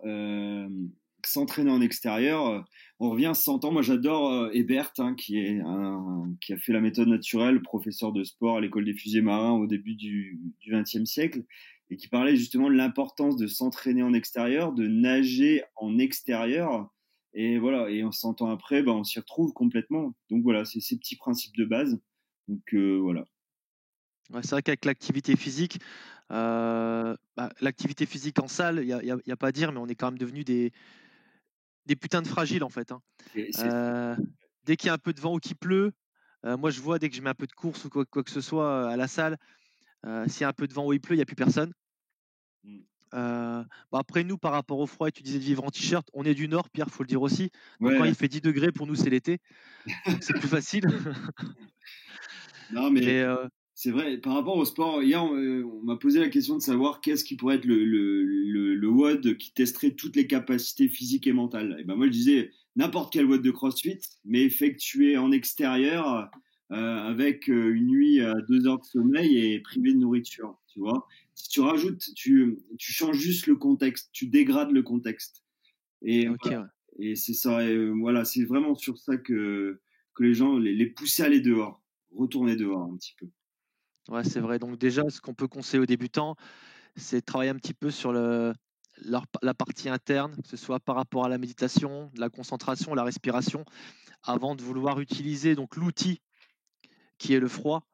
S'entraîner en extérieur, on revient à 100 ans. Moi, j'adore Ebert, qui a fait la méthode naturelle, professeur de sport à l'école des fusées marins au début du XXe siècle, et qui parlait justement de l'importance de s'entraîner en extérieur, de nager en extérieur. Et voilà, et 100 ans après, on s'y retrouve complètement. Donc voilà, c'est ces petits principes de base. Donc voilà. Ouais, c'est vrai qu'avec l'activité physique, l'activité physique en salle, il y a pas à dire, mais on est quand même devenus des putains de fragiles en fait. Dès qu'il y a un peu de vent ou qu'il pleut, moi je vois dès que je mets un peu de course ou quoi que ce soit à la salle, s'il y a un peu de vent ou il pleut, il n'y a plus personne. Après nous, par rapport au froid, et tu disais de vivre en t-shirt, on est du Nord, Pierre, faut le dire aussi. Donc quand il fait 10 degrés, pour nous c'est l'été, donc c'est plus facile. Non mais C'est vrai, par rapport au sport, hier on m'a posé la question de savoir qu'est-ce qui pourrait être le WOD qui testerait toutes les capacités physiques et mentales. Et ben moi je disais n'importe quel WOD de CrossFit, mais effectué en extérieur avec une nuit à 2 heures de sommeil et privé de nourriture. Tu vois, si tu rajoutes, tu changes juste le contexte, tu dégrades le contexte. Et, Ok, voilà. ouais. Et c'est ça. Et voilà, c'est vraiment sur ça que les gens les pousser à aller dehors, retourner dehors un petit peu. Ouais, c'est vrai. Donc déjà, ce qu'on peut conseiller aux débutants, c'est de travailler un petit peu sur la partie interne, que ce soit par rapport à la méditation, la concentration, la respiration, avant de vouloir utiliser donc l'outil qui est le froid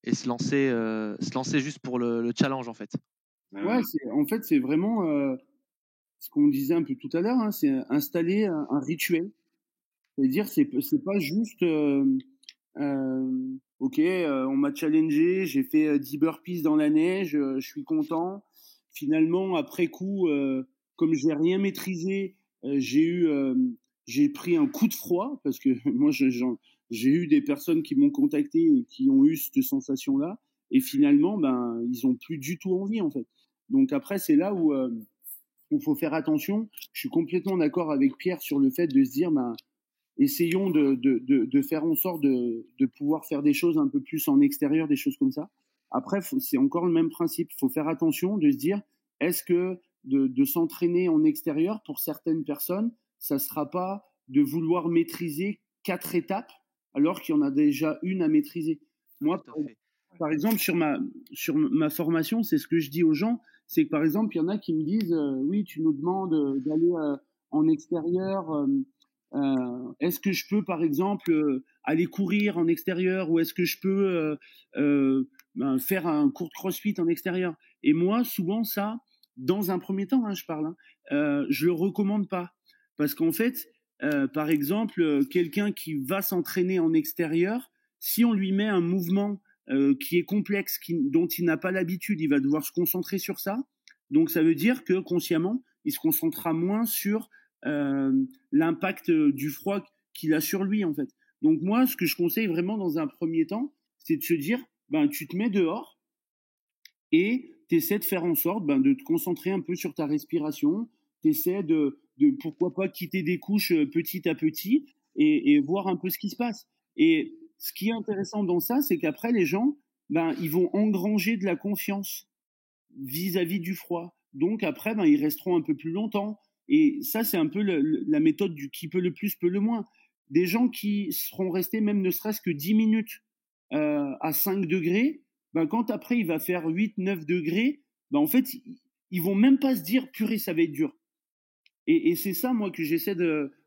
et se lancer juste pour le challenge en fait. Ouais, en fait, c'est vraiment ce qu'on disait un peu tout à l'heure, hein, c'est installer un rituel. C'est-à-dire, c'est pas juste, ok, on m'a challengé, j'ai fait 10 burpees dans la neige, je suis content. Finalement, après coup, comme j'ai rien maîtrisé, j'ai pris un coup de froid parce que moi, j'ai eu des personnes qui m'ont contacté et qui ont eu cette sensation-là. Et finalement, ben, ils ont plus du tout envie, en fait. Donc après, c'est là où il faut faire attention. Je suis complètement d'accord avec Pierre sur le fait de se dire, ben, essayons de faire en sorte de pouvoir faire des choses un peu plus en extérieur, des choses comme ça. Après, c'est encore le même principe. Il faut faire attention de se dire, est-ce que de s'entraîner en extérieur, pour certaines personnes, ça ne sera pas de vouloir maîtriser 4 étapes alors qu'il y en a déjà une à maîtriser. Moi, Tout à fait. par exemple, sur ma formation, c'est ce que je dis aux gens, c'est que par exemple, il y en a qui me disent, oui, tu nous demandes d'aller en extérieur. Est-ce que je peux, par exemple, aller courir en extérieur ou est-ce que je peux ben, faire un cours de CrossFit en extérieur? Et moi, souvent, ça, dans un premier temps, hein, je parle, hein, je le recommande pas. Parce qu'en fait, par exemple, quelqu'un qui va s'entraîner en extérieur, si on lui met un mouvement qui est complexe, dont il n'a pas l'habitude, il va devoir se concentrer sur ça. Donc ça veut dire que consciemment, il se concentrera moins sur l'impact du froid qu'il a sur lui en fait. Donc moi, ce que je conseille vraiment dans un premier temps, c'est de se dire, ben tu te mets dehors et tu essaies de faire en sorte ben, de te concentrer un peu sur ta respiration, tu essaies de pourquoi pas quitter des couches petit à petit et voir un peu ce qui se passe. Et ce qui est intéressant dans ça, c'est qu'après les gens, ben ils vont engranger de la confiance vis-à-vis du froid. Donc après, ben, ils resteront un peu plus longtemps. Et ça, c'est un peu la méthode du qui peut le plus, peut le moins. Des gens qui seront restés même ne serait-ce que 10 minutes à 5 degrés, ben, quand après il va faire 8-9 degrés, ben, en fait, ils vont même pas se dire, purée, ça va être dur. Et c'est ça, moi, que j'essaie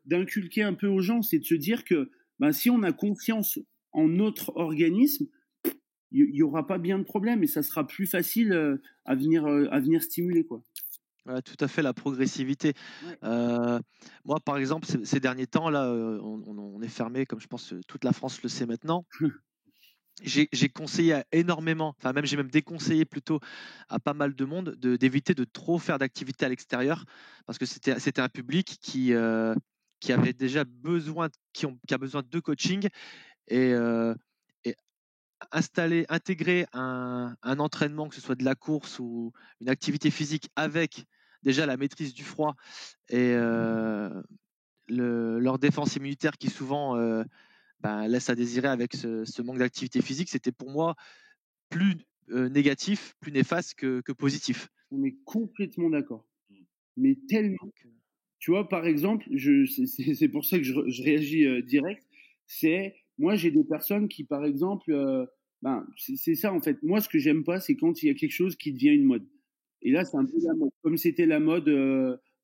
d'inculquer un peu aux gens, c'est de se dire que ben, si on a confiance en notre organisme, il y aura pas bien de problème et ça sera plus facile à venir stimuler quoi. Voilà, tout à fait, la progressivité. Ouais. Moi, par exemple, ces derniers temps, là, on est fermé, comme je pense toute la France le sait maintenant. J'ai conseillé énormément, enfin même j'ai même déconseillé plutôt à pas mal de monde d'éviter de trop faire d'activités à l'extérieur parce que c'était un public qui avait déjà besoin, qui a besoin de coaching et, et intégrer un entraînement, que ce soit de la course ou une activité physique avec déjà la maîtrise du froid et leur défense immunitaire qui souvent laisse à désirer avec ce manque d'activité physique, c'était pour moi plus négatif, plus néfaste que positif. On est complètement d'accord. Mais tellement. Donc, Tu vois, par exemple, c'est pour ça que je réagis direct. C'est moi j'ai des personnes qui, par exemple, ben c'est ça en fait. Moi, ce que j'aime pas, c'est quand il y a quelque chose qui devient une mode. Et là, c'est un peu la mode. Comme c'était la mode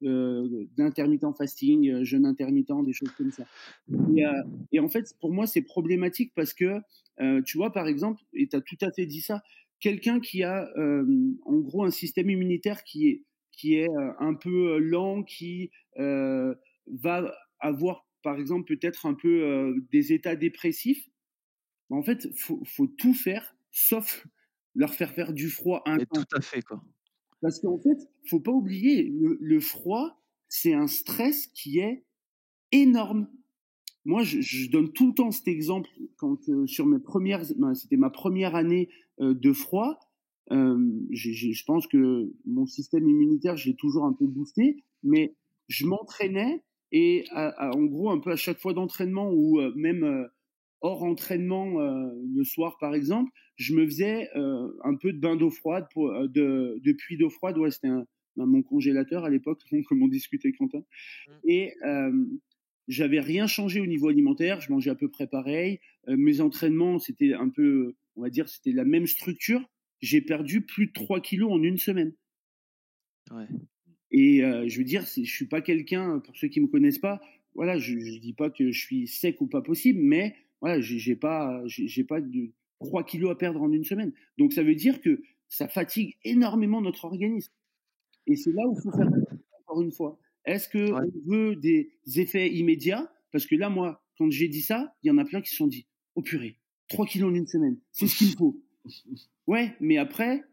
d'intermittent fasting, jeûne intermittent, des choses comme ça. Et, et en fait, pour moi, c'est problématique parce que, tu vois, par exemple, et tu as tout à fait dit ça, quelqu'un qui a en gros un système immunitaire qui est un peu lent, qui va avoir, par exemple, peut-être un peu des états dépressifs, ben, en fait, faut tout faire sauf leur faire faire du froid mais intense. tout à fait, quoi. Parce qu'en fait, faut pas oublier, le froid, c'est un stress qui est énorme. Moi, je donne tout le temps cet exemple quand sur c'était ma première année de froid. Je pense que mon système immunitaire, j'ai toujours un peu boosté, mais je m'entraînais et en gros, un peu à chaque fois d'entraînement ou même hors entraînement le soir, par exemple, je me faisais un peu de bain d'eau froide, de puits d'eau froide. Ouais, c'était mon congélateur à l'époque, comme on discutait, Quentin. Et j'avais rien changé au niveau alimentaire, je mangeais à peu près pareil. Mes entraînements, c'était un peu, on va dire, c'était la même structure. J'ai perdu plus de 3 kilos en une semaine. Ouais. Et je veux dire, je suis pas quelqu'un, pour ceux qui me connaissent pas, voilà, je dis pas que je suis sec ou pas possible, mais voilà, j'ai pas de 3 kilos à perdre en une semaine. Donc ça veut dire que ça fatigue énormément notre organisme. Et c'est là où il faut faire encore une fois. Est-ce qu'on Ouais. veut des effets immédiats? Parce que là, moi, quand j'ai dit ça, il y en a plein qui se sont dit, oh purée, 3 kilos en une semaine, c'est ce qu'il me faut. Ouais, mais après,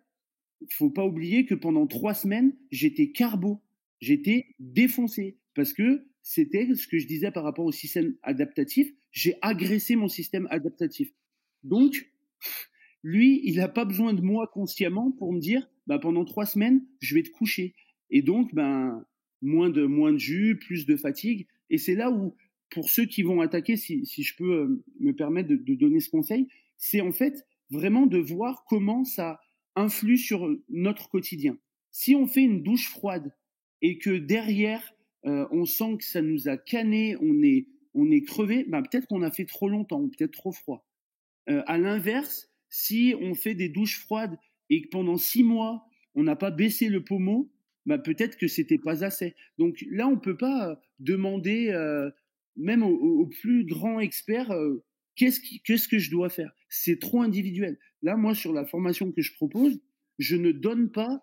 faut pas oublier que pendant 3 semaines, j'étais carbo, j'étais défoncé, parce que c'était ce que je disais par rapport au système adaptatif, j'ai agressé mon système adaptatif. Donc, lui, il n'a pas besoin de moi consciemment pour me dire, bah, pendant 3 semaines, je vais te coucher. Et donc, ben, moins de jus, plus de fatigue. Et c'est là où, pour ceux qui vont attaquer, si je peux me permettre de donner ce conseil, c'est en fait vraiment de voir comment ça influe sur notre quotidien. Si on fait une douche froide et que derrière, on sent que ça nous a canné, on est crevé, ben, peut-être qu'on a fait trop longtemps, ou peut-être trop froid. À l'inverse, si on fait des douches froides et que pendant 6 mois, on n'a pas baissé le pommeau, bah peut-être que c'était pas assez. Donc là, on peut pas demander, même aux plus grands experts, qu'est-ce que je dois faire. C'est trop individuel. Là, moi, sur la formation que je propose, je ne donne pas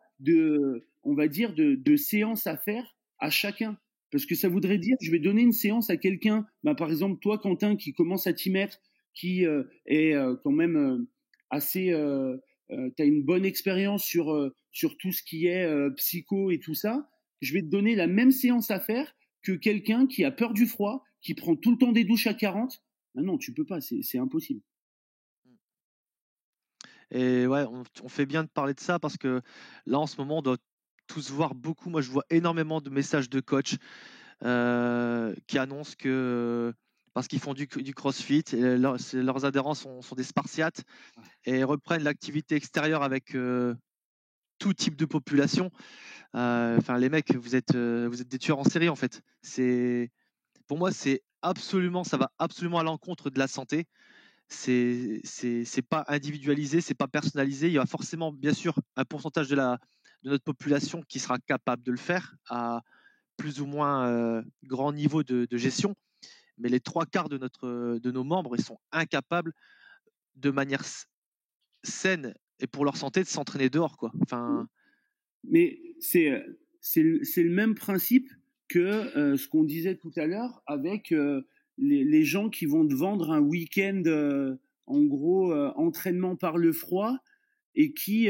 on va dire, de séance à faire à chacun. Parce que ça voudrait dire, je vais donner une séance à quelqu'un, bah, par exemple, toi, Quentin, qui commence à t'y mettre, qui est quand même assez. Tu as une bonne expérience sur tout ce qui est psycho et tout ça. Je vais te donner la même séance à faire que quelqu'un qui a peur du froid, qui prend tout le temps des douches à 40. Ah non, tu peux pas, c'est impossible. Et ouais, on fait bien de parler de ça parce que là, en ce moment, on doit tous voir beaucoup. Moi, je vois énormément de messages de coach qui annoncent que parce qu'ils font du CrossFit, et leurs adhérents sont des Spartiates et reprennent l'activité extérieure avec tout type de population. Enfin, les mecs, vous êtes des tueurs en série en fait. Pour moi, ça va absolument à l'encontre de la santé. C'est pas individualisé, c'est pas personnalisé. Il y a forcément, bien sûr, un pourcentage de notre population qui sera capable de le faire à plus ou moins grand niveau de gestion, mais les trois quarts de nos membres, ils sont incapables de manière saine et pour leur santé de s'entraîner dehors, quoi. Enfin, Mais c'est le même principe que ce qu'on disait tout à l'heure avec les gens qui vont te vendre un week-end, en gros, entraînement par le froid et qui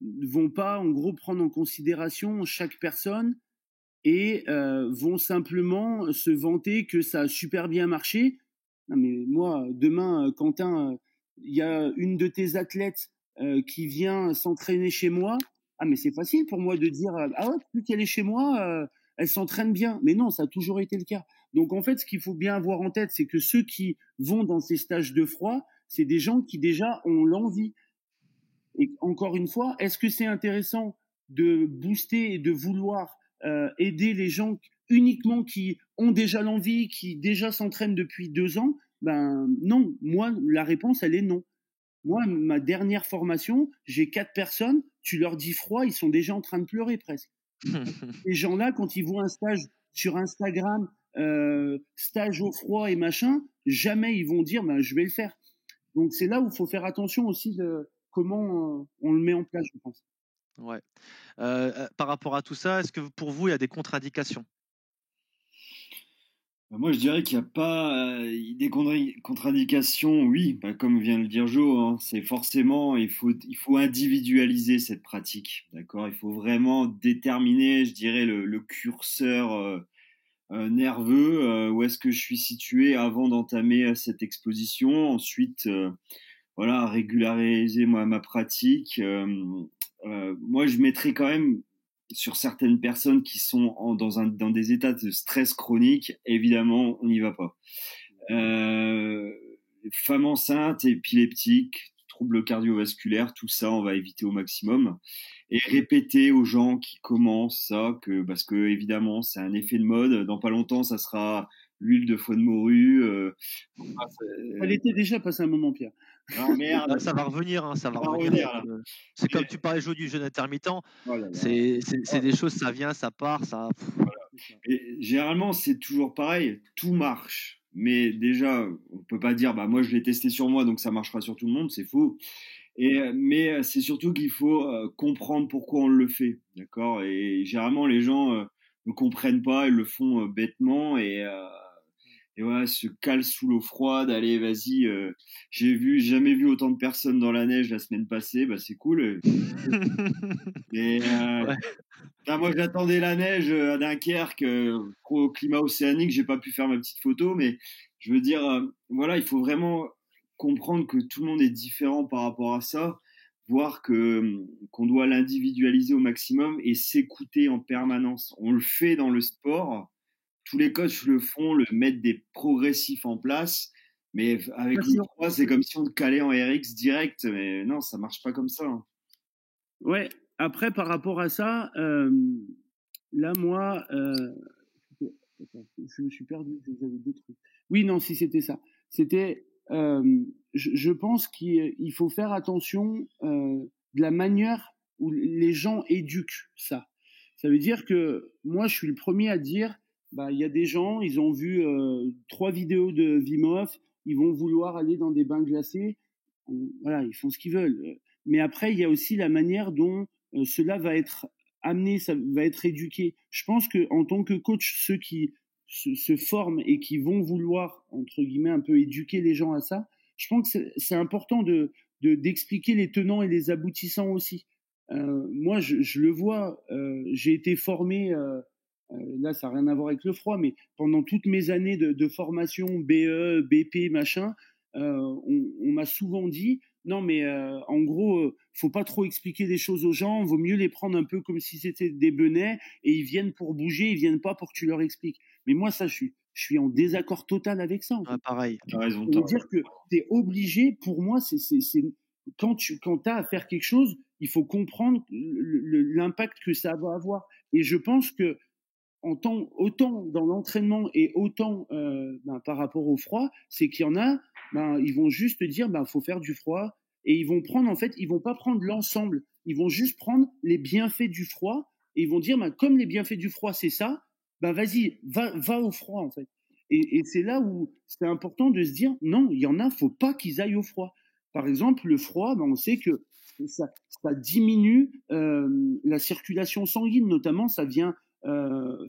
vont pas, en gros, prendre en considération chaque personne et vont simplement se vanter que ça a super bien marché. Non, mais moi, demain, Quentin, il y a une de tes athlètes qui vient s'entraîner chez moi. Ah, mais c'est facile pour moi de dire ah ouais, depuis qu'elle est chez moi, elle s'entraîne bien. Mais non, ça a toujours été le cas. Donc en fait, ce qu'il faut bien avoir en tête, c'est que ceux qui vont dans ces stages de froid, c'est des gens qui déjà ont l'envie. Et encore une fois, est-ce que c'est intéressant de booster et de vouloir aider les gens uniquement qui ont déjà l'envie, qui déjà s'entraînent depuis 2 ans? Ben non, moi la réponse elle est non. Moi, ma dernière formation, j'ai 4 personnes, tu leur dis froid, ils sont déjà en train de pleurer presque. Ces gens-là, quand ils voient un stage sur Instagram, stage au froid et machin, jamais ils vont dire ben, je vais le faire. Donc c'est là où il faut faire attention aussi de comment on le met en place, je pense. ouais. Par rapport à tout ça, est-ce que pour vous, il y a des contre-indications? Moi, je dirais qu'il n'y a pas des contre-indications, oui, bah, comme vient de le dire Jo, hein, c'est forcément, il faut individualiser cette pratique, d'accord? Il faut vraiment déterminer, je dirais, le curseur nerveux, où est-ce que je suis situé avant d'entamer cette exposition. Ensuite, voilà, régulariser ma pratique. Moi, je mettrais quand même sur certaines personnes qui sont dans des états de stress chronique. Évidemment, on n'y va pas. Femmes enceintes, épileptiques, troubles cardiovasculaires, tout ça, on va éviter au maximum. Et répéter aux gens qui commencent ça, parce que évidemment, c'est un effet de mode. Dans pas longtemps, ça sera l'huile de foie de morue. Elle était déjà passé un moment, Pierre. Ah merde. Ça va revenir, hein, ça va revenir. C'est comme tu parlais du jeûne intermittent. Oh là là. C'est des choses, ça vient, ça part, ça. Voilà. Et généralement, c'est toujours pareil. Tout marche. Mais déjà, on peut pas dire, bah moi je l'ai testé sur moi, donc ça marchera sur tout le monde. C'est faux. Mais c'est surtout qu'il faut comprendre pourquoi on le fait, d'accord. Et généralement, les gens ne comprennent pas, ils le font bêtement et voilà, se calent sous l'eau froide. Allez, vas-y. J'ai jamais vu autant de personnes dans la neige la semaine passée. Bah c'est cool. Et Ouais. moi, j'attendais la neige à Dunkerque, au climat océanique. J'ai pas pu faire ma petite photo, mais je veux dire, voilà, il faut vraiment comprendre que tout le monde est différent par rapport à ça, voir qu'on doit l'individualiser au maximum et s'écouter en permanence. On le fait dans le sport, tous les coachs le font, le mettent des progressifs en place, mais avec le froid, c'est comme si on te calait en RX direct, mais non, ça marche pas comme ça. Hein. Ouais, après, par rapport à ça, là, moi, je me suis perdu, j'avais deux trucs. Oui, non, si c'était ça. C'était, je pense qu'il faut faire attention de la manière où les gens éduquent ça. Ça veut dire que moi, je suis le premier à dire, bah, il y a des gens, ils ont vu 3 vidéos de Wim Hof, ils vont vouloir aller dans des bains glacés. Voilà, ils font ce qu'ils veulent. Mais après, il y a aussi la manière dont cela va être amené, ça va être éduqué. Je pense que en tant que coach, ceux qui se forment et qui vont vouloir entre guillemets un peu éduquer les gens à ça, je pense que c'est important d'expliquer les tenants et les aboutissants aussi. Moi, je le vois. J'ai été formé. Là, ça n'a rien à voir avec le froid, mais pendant toutes mes années de formation, BE, BP, machin, on m'a souvent dit non, mais en gros, faut pas trop expliquer les choses aux gens, vaut mieux les prendre un peu comme si c'était des benets et ils viennent pour bouger, ils viennent pas pour que tu leur expliques. Mais moi, ça, je suis en désaccord total avec ça. En fait. Pareil. T'as raison. Ça veut dire que tu es obligé, pour moi, quand as à faire quelque chose, il faut comprendre l'impact que ça va avoir. Et je pense que autant dans l'entraînement et autant par rapport au froid, c'est qu'il y en a, ils vont juste dire faut faire du froid et ils vont prendre ils vont pas prendre l'ensemble, ils vont juste prendre les bienfaits du froid et ils vont dire comme les bienfaits du froid c'est ça, vas-y, va au froid en fait. Et c'est là où c'est important de se dire non, il y en a, faut pas qu'ils aillent au froid. Par exemple, le froid, on sait que ça diminue la circulation sanguine, notamment ça vient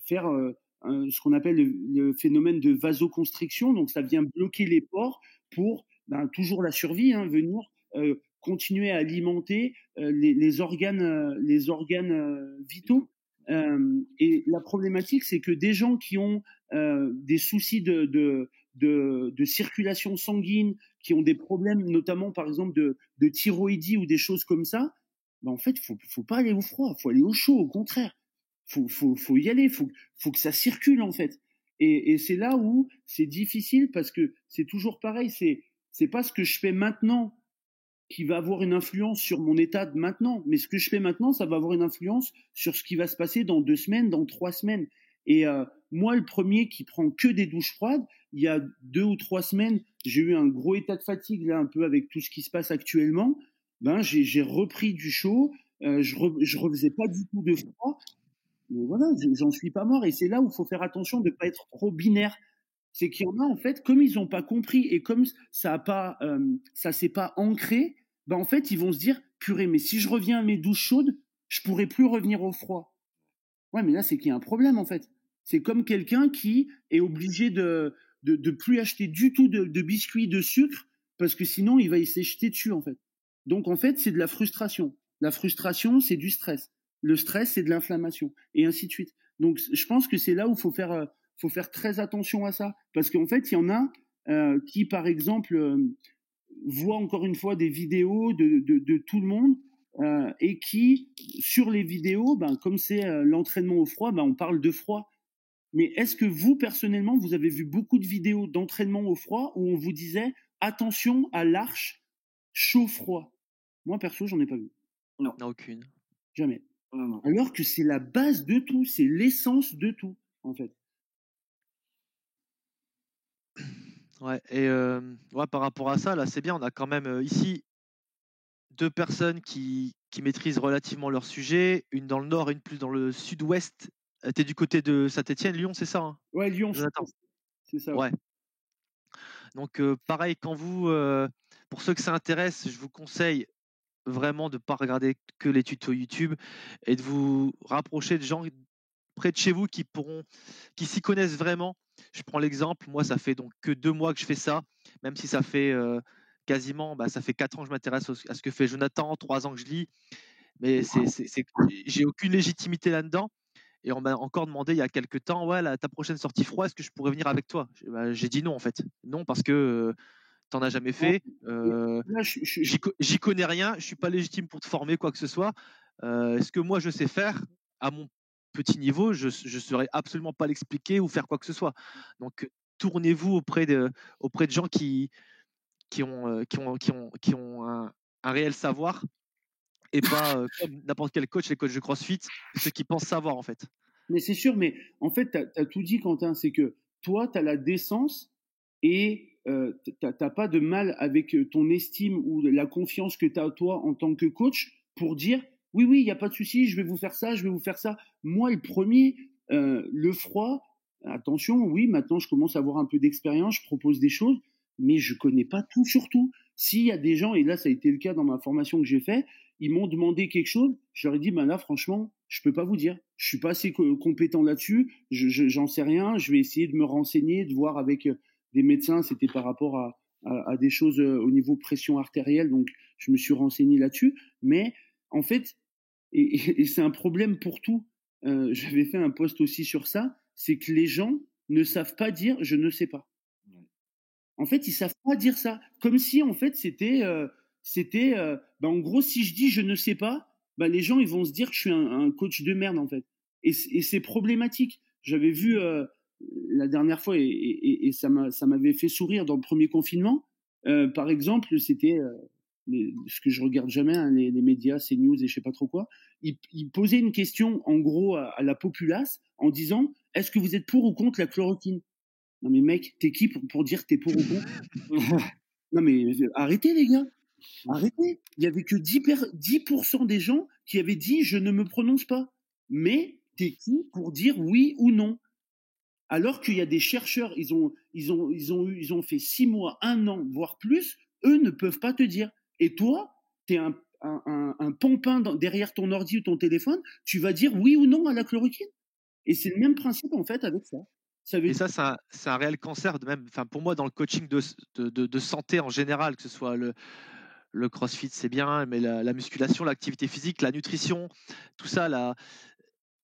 faire ce qu'on appelle le phénomène de vasoconstriction. Donc, ça vient bloquer les pores pour toujours la survie, venir continuer à alimenter les organes vitaux. Et la problématique, c'est que des gens qui ont des soucis de circulation sanguine, qui ont des problèmes, notamment par exemple de thyroïdie ou des choses comme ça, en fait, faut pas aller au froid, faut aller au chaud, au contraire. Faut y aller, faut que ça circule en fait. Et c'est là où c'est difficile parce que c'est toujours pareil, c'est pas ce que je fais maintenant qui va avoir une influence sur mon état de maintenant, mais ce que je fais maintenant, ça va avoir une influence sur ce qui va se passer dans 2 semaines, dans 3 semaines. Et moi, le premier qui prend que des douches froides, il y a 2 ou 3 semaines, j'ai eu un gros état de fatigue là, un peu avec tout ce qui se passe actuellement. J'ai repris du chaud, je refaisais pas du tout de froid. Mais voilà, j'en suis pas mort. Et c'est là où il faut faire attention de ne pas être trop binaire. C'est qu'il y en a, en fait, comme ils n'ont pas compris et comme ça s'est pas ancré, en fait, ils vont se dire, purée, mais si je reviens à mes douches chaudes, je pourrai plus revenir au froid. Ouais, mais là, c'est qu'il y a un problème, en fait. C'est comme quelqu'un qui est obligé de plus acheter du tout de biscuits, de sucre, parce que sinon, il va y s'éjeter dessus, en fait. Donc, en fait, c'est de la frustration. La frustration, c'est du stress. Le stress, c'est de l'inflammation, et ainsi de suite. Donc, je pense que c'est là où il faut faire faut faire très attention à ça. Parce qu'en fait, il y en a qui, par exemple, voient encore une fois des vidéos de tout le monde et qui, sur les vidéos, comme c'est l'entraînement au froid, on parle de froid. Mais est-ce que vous, personnellement, vous avez vu beaucoup de vidéos d'entraînement au froid où on vous disait attention à l'arche chaud-froid? Moi, perso, j'en ai pas vu. Non. Aucune. Jamais. Non. Alors que c'est la base de tout, c'est l'essence de tout, en fait. Ouais, et par rapport à ça, là, c'est bien. On a quand même ici 2 personnes qui maîtrisent relativement leur sujet, une dans le nord et une plus dans le sud-ouest. Tu es du côté de Saint-Étienne, Lyon, c'est ça, hein, Ouais, Lyon, Jonathan? c'est ça. Ouais. Donc pareil, quand vous, pour ceux que ça intéresse, je vous conseille vraiment de ne pas regarder que les tutos YouTube et de vous rapprocher de gens près de chez vous qui s'y connaissent vraiment. Je prends l'exemple, moi ça fait donc que 2 mois que je fais ça, même si ça fait quasiment, ça fait 4 ans que je m'intéresse à ce que fait Jonathan, 3 ans que je lis, mais j'ai aucune légitimité là-dedans. Et on m'a encore demandé il y a quelques temps, ouais, ta prochaine sortie froid, est-ce que je pourrais venir avec toi? J'ai dit non en fait, non parce que t'en as jamais fait, Là, j'y connais rien, je suis pas légitime pour te former quoi que ce soit. Ce que moi je sais faire à mon petit niveau, je saurais absolument pas l'expliquer ou faire quoi que ce soit. Donc tournez-vous auprès de gens qui ont un réel savoir et pas comme n'importe quel coach, les coachs de CrossFit, ceux qui pensent savoir en fait. Mais c'est sûr, mais en fait, tu as tout dit, Quentin. C'est que toi, tu as la décence et tu n'as pas de mal avec ton estime ou la confiance que tu as toi en tant que coach pour dire oui, oui, il n'y a pas de souci, je vais vous faire ça, je vais vous faire ça. Moi, le premier, le froid, attention, oui, maintenant je commence à avoir un peu d'expérience, je propose des choses, mais je connais pas tout sur tout. S'il y a des gens, et là ça a été le cas dans ma formation que j'ai fait, ils m'ont demandé quelque chose, je leur ai dit, là franchement, je peux pas vous dire. Je suis pas assez compétent là-dessus. J'en sais rien. Je vais essayer de me renseigner, de voir avec des médecins. C'était par rapport à des choses au niveau pression artérielle. Donc, je me suis renseigné là-dessus. Mais en fait, et c'est un problème pour tout. J'avais fait un post aussi sur ça. C'est que les gens ne savent pas dire je ne sais pas. En fait, ils savent pas dire ça. Comme si, en fait, c'était, en gros, si je dis je ne sais pas, les gens, ils vont se dire que je suis un coach de merde, en fait. Et c'est problématique. J'avais vu la dernière fois, et ça m'avait fait sourire dans le premier confinement. Par exemple, c'était ce que je regarde jamais, hein, les médias, CNews et je sais pas trop quoi. Ils posaient une question, en gros, à la populace en disant est-ce que vous êtes pour ou contre la chloroquine? Non mais mec, t'es qui pour dire que t'es pour ou contre? Non mais arrêtez les gars, arrêtez. Il y avait que 10% des gens qui avaient dit je ne me prononce pas. Mais t'es qui pour dire oui ou non? Alors qu'il y a des chercheurs, ils ont fait 6 mois, 1 an, voire plus, eux ne peuvent pas te dire. Et toi, t'es un pampin derrière ton ordi ou ton téléphone, tu vas dire oui ou non à la chloroquine. Et c'est le même principe en fait avec ça. Et ça, c'est un réel cancer, pour moi, dans le coaching de santé en général, que ce soit le CrossFit, c'est bien, mais la musculation, l'activité physique, la nutrition, tout ça, là,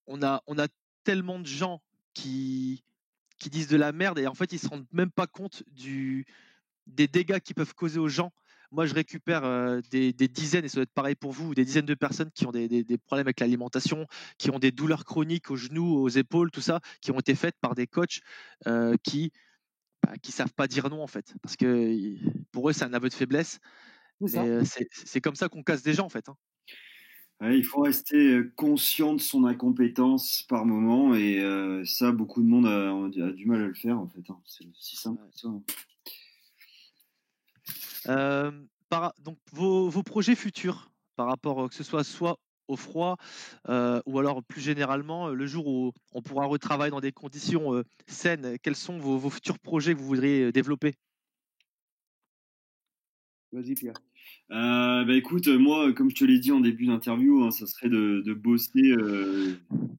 on a tellement de gens qui disent de la merde et en fait, ils se rendent même pas compte des dégâts qu'ils peuvent causer aux gens. Moi, je récupère des dizaines, et ça doit être pareil pour vous, des dizaines de personnes qui ont des problèmes avec l'alimentation, qui ont des douleurs chroniques aux genoux, aux épaules, tout ça, qui ont été faites par des coachs qui savent pas dire non en fait, parce que pour eux c'est un aveu de faiblesse. Mais c'est comme ça qu'on casse des gens en fait. Hein. Ouais, il faut rester conscient de son incompétence par moment et ça, beaucoup de monde a du mal à le faire en fait. Hein. C'est aussi simple que ça. Donc vos projets futurs par rapport que ce soit au froid ou alors plus généralement le jour où on pourra retravailler dans des conditions saines, quels sont vos futurs projets que vous voudriez développer? Vas-y Pierre. Écoute, moi, comme je te l'ai dit en début d'interview, hein, ça serait de bosser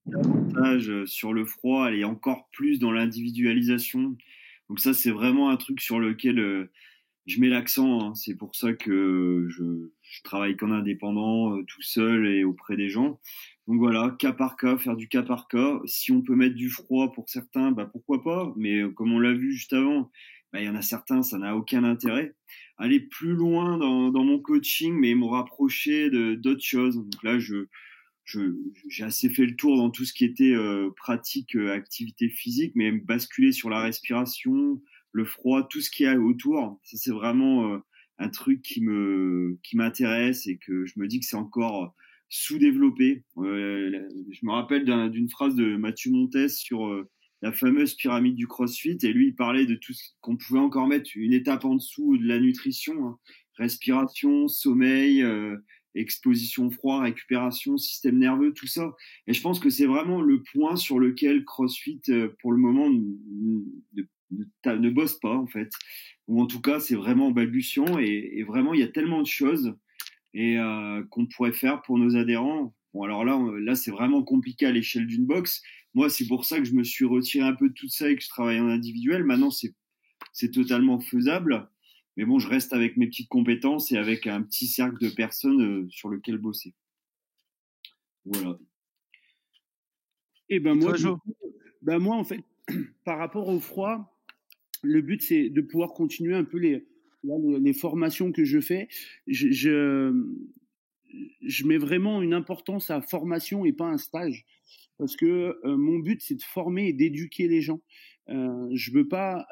davantage sur le froid et encore plus dans l'individualisation. Donc ça, c'est vraiment un truc sur lequel je mets l'accent, hein. C'est pour ça que je travaille qu'en indépendant, tout seul et auprès des gens. Donc voilà, cas par cas, faire du cas par cas. Si on peut mettre du froid pour certains, bah pourquoi pas. Mais comme on l'a vu juste avant, bah il y en a certains, ça n'a aucun intérêt. Aller plus loin dans mon coaching, mais me rapprocher de d'autres choses. Donc là, j'ai assez fait le tour dans tout ce qui était pratique, activité physique, mais basculer sur la respiration, le froid, tout ce qu'il y a autour. Ça, c'est vraiment un truc qui m'intéresse et que je me dis que c'est encore sous-développé. Je me rappelle d'une phrase de Mathieu Montes sur la fameuse pyramide du CrossFit, et lui il parlait de tout ce qu'on pouvait encore mettre une étape en dessous de la nutrition, hein. Respiration, sommeil, exposition au froid, récupération, système nerveux, tout ça. Et je pense que c'est vraiment le point sur lequel CrossFit, pour le moment, ne bosse pas, en fait. Ou en tout cas, c'est vraiment balbutiant, et vraiment, il y a tellement de choses et qu'on pourrait faire pour nos adhérents. Bon, alors là, c'est vraiment compliqué à l'échelle d'une box. Moi, c'est pour ça que je me suis retiré un peu de tout ça et que je travaille en individuel. Maintenant, c'est totalement faisable. Mais bon, je reste avec mes petites compétences et avec un petit cercle de personnes sur lequel bosser. Voilà. Et ben moi, en fait, par rapport au froid, le but c'est de pouvoir continuer un peu les formations que je fais. Je mets vraiment une importance à formation et pas un stage, parce que mon but c'est de former et d'éduquer les gens. Je veux pas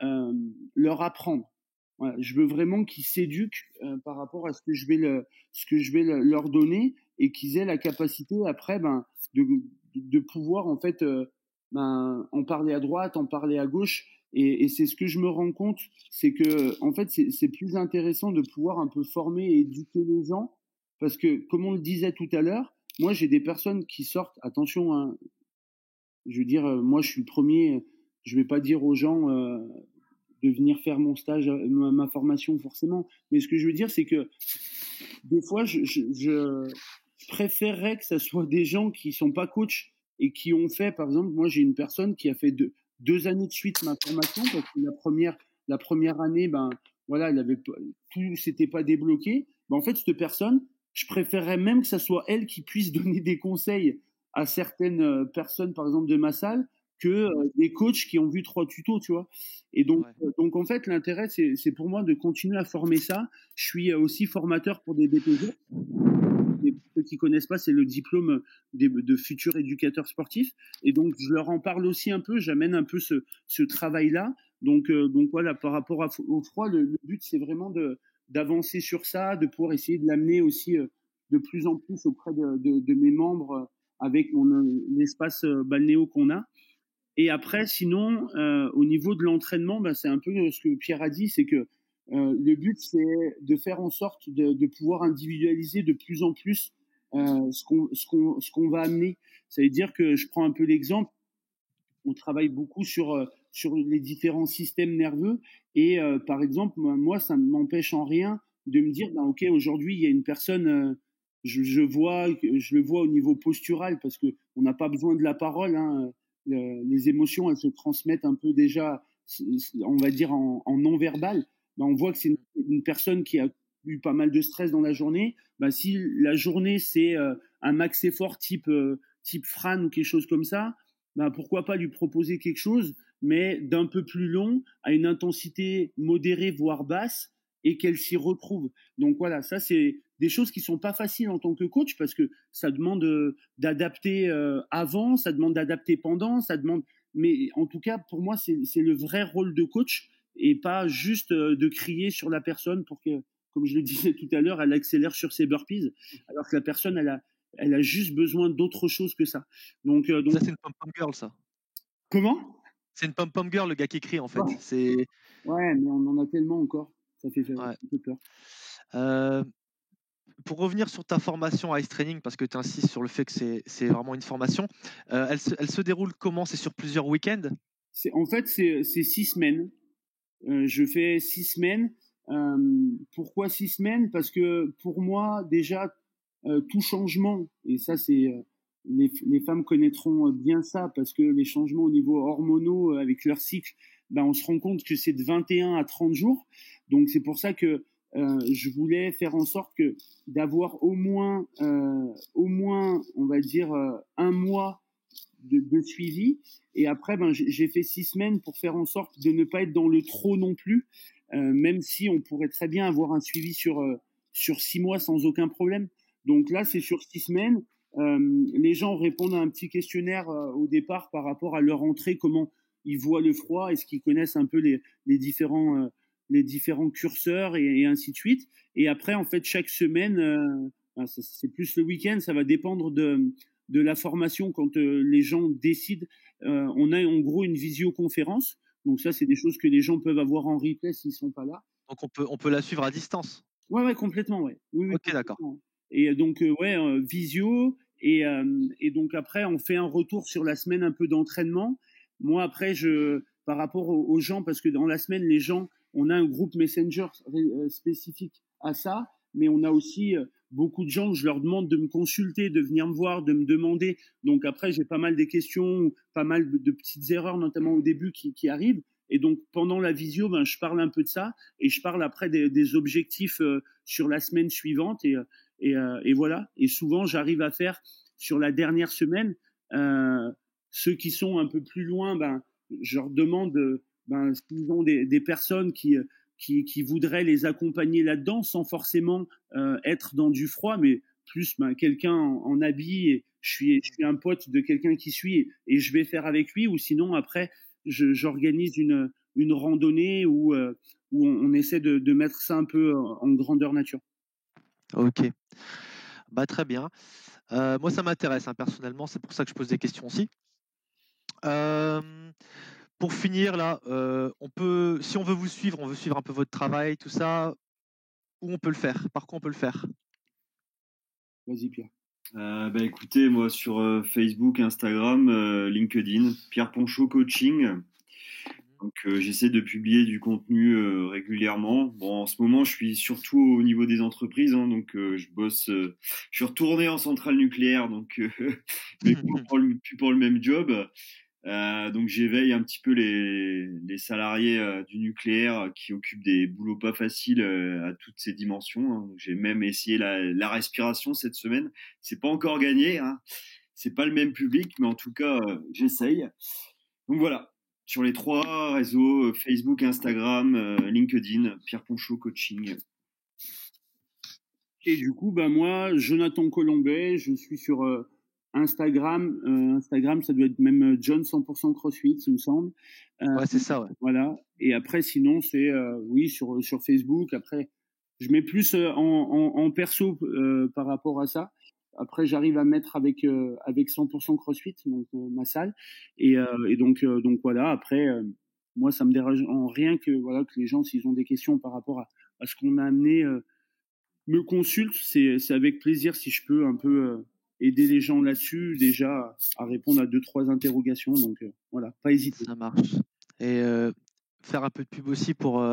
leur apprendre. Voilà, je veux vraiment qu'ils s'éduquent par rapport à ce que je vais leur donner, et qu'ils aient la capacité après de pouvoir en fait en parler à droite, en parler à gauche. Et c'est ce que je me rends compte, c'est que en fait c'est plus intéressant de pouvoir un peu former et éduquer les gens, parce que comme on le disait tout à l'heure, moi j'ai des personnes qui sortent, attention, hein, je veux dire, moi je suis le premier, je vais pas dire aux gens de venir faire mon stage, ma formation forcément, mais ce que je veux dire c'est que des fois je préférerais que ça soit des gens qui sont pas coachs et qui ont fait, par exemple, moi j'ai une personne qui a fait deux années de suite ma formation, parce que la première année, ben voilà, elle avait tout s'était pas débloqué. Ben, en fait, cette personne, je préférerais même que ça soit elle qui puisse donner des conseils à certaines personnes, par exemple de ma salle, que des coachs qui ont vu 3 tutos, tu vois. Et donc en fait, l'intérêt, c'est pour moi de continuer à former ça. Je suis aussi formateur pour des BPG. Et pour ceux qui connaissent pas, c'est le diplôme de futurs éducateurs sportifs. Et donc, je leur en parle aussi un peu, j'amène un peu ce travail-là. Donc voilà, par rapport au froid, le but, c'est vraiment d'avancer sur ça, de pouvoir essayer de l'amener aussi de plus en plus auprès de mes membres avec l'espace balnéo qu'on a. Et après, sinon, au niveau de l'entraînement, ben, c'est un peu ce que Pierre a dit, c'est que le but, c'est de faire en sorte de pouvoir individualiser de plus en plus ce qu'on va amener. Ça veut dire que je prends un peu l'exemple, on travaille beaucoup sur les différents systèmes nerveux, et par exemple, moi, ça ne m'empêche en rien de me dire, ben, ok, aujourd'hui, il y a une personne, je le vois au niveau postural, parce que on n'a pas besoin de la parole, hein, les émotions, elles se transmettent un peu déjà, on va dire, en non-verbal. Ben, on voit que c'est une personne qui a eu pas mal de stress dans la journée. Ben, si la journée, c'est un max effort type Fran ou quelque chose comme ça, ben, pourquoi pas lui proposer quelque chose, mais d'un peu plus long, à une intensité modérée, voire basse, et qu'elle s'y retrouve. Donc voilà, ça c'est des choses qui sont pas faciles en tant que coach, parce que ça demande d'adapter avant, ça demande d'adapter pendant, ça demande. Mais en tout cas, pour moi, c'est le vrai rôle de coach, et pas juste de crier sur la personne pour que, comme je le disais tout à l'heure, elle accélère sur ses burpees, alors que la personne, elle a juste besoin d'autre chose que ça. Donc ça, c'est une pom-pom girl, ça. Comment? C'est une pom-pom girl, le gars qui crie, en fait. Ouais. Ouais, mais on en a tellement encore. Ça fait Ouais. un peu peur. Pour revenir sur ta formation à Ice Training, parce que tu insistes sur le fait que c'est vraiment une formation, elle se déroule comment? C'est sur plusieurs week-ends? En fait, c'est 6 semaines. Je fais 6 semaines. Pourquoi 6 semaines? Parce que pour moi, déjà, tout changement, et ça, les femmes connaîtront bien ça, parce que les changements au niveau hormonaux avec leur cycle, ben, on se rend compte que c'est de 21 à 30 jours. Donc c'est pour ça que je voulais faire en sorte que d'avoir au moins, on va dire, un mois de suivi. Et après, j'ai fait 6 semaines pour faire en sorte de ne pas être dans le trop non plus, même si on pourrait très bien avoir un suivi sur 6 mois sans aucun problème. Donc là, c'est sur 6 semaines. Les gens répondent à un petit questionnaire au départ par rapport à leur entrée, comment ils voient le froid, est-ce qu'ils connaissent un peu les différents curseurs et ainsi de suite. Et après, en fait, chaque semaine, c'est plus le week-end, ça va dépendre de la formation quand les gens décident. On a en gros une visioconférence. Donc ça, c'est des choses que les gens peuvent avoir en replay s'ils sont pas là. Donc on peut la suivre à distance. Ouais, complètement, ouais. Oui, ok, d'accord. Et donc visio et donc après on fait un retour sur la semaine un peu d'entraînement. Moi après par rapport aux gens, parce que dans la semaine les gens, on a un groupe Messenger spécifique à ça, mais on a aussi beaucoup de gens que je leur demande de me consulter, de venir me voir, de me demander. Donc après j'ai pas mal des questions, pas mal de petites erreurs notamment au début qui arrivent. Et donc pendant la visio, je parle un peu de ça et je parle après des objectifs sur la semaine suivante et voilà. Et souvent j'arrive à faire sur la dernière semaine. Ceux qui sont un peu plus loin, je leur demande s'ils ont des personnes qui voudraient les accompagner là-dedans sans forcément être dans du froid, mais plus quelqu'un en habit et je suis un pote de quelqu'un qui suit et je vais faire avec lui, ou sinon après j'organise une randonnée où on essaie de mettre ça un peu en grandeur nature. Ok, très bien. Moi, ça m'intéresse personnellement, c'est pour ça que je pose des questions aussi. Pour finir là, si on veut vous suivre, on veut suivre un peu votre travail, tout ça, où on peut le faire? Par quoi on peut le faire? Vas-y Pierre. Écoutez, moi sur Facebook, Instagram, LinkedIn, Pierre Ponchot Coaching. Donc j'essaie de publier du contenu régulièrement. Bon, en ce moment, je suis surtout au niveau des entreprises, donc je bosse. Je suis retourné en centrale nucléaire, donc mais plus pour le même job. Donc j'éveille un petit peu les salariés du nucléaire qui occupent des boulots pas faciles à toutes ces dimensions. J'ai même essayé la respiration cette semaine. C'est pas encore gagné, c'est pas le même public, mais en tout cas j'essaye. Donc voilà, sur les 3 réseaux, Facebook, Instagram, LinkedIn, Pierre Ponchot Coaching. Et du coup, moi, Jonathan Colombet, je suis sur Instagram. Instagram, ça doit être même John 100% CrossFit, il me semble. Ouais, c'est ça, ouais. Voilà. Et après, sinon, c'est oui sur Facebook. Après, je mets plus en perso par rapport à ça. Après, j'arrive à mettre avec 100% CrossFit, donc ma salle. Et donc voilà. Après, moi, ça me dérange en rien que les gens, s'ils ont des questions par rapport à ce qu'on a amené, me consultent. C'est avec plaisir si je peux un peu aider les gens là-dessus, déjà à répondre à 2-3 interrogations. Donc voilà, pas hésiter. Ça marche. Et faire un peu de pub aussi pour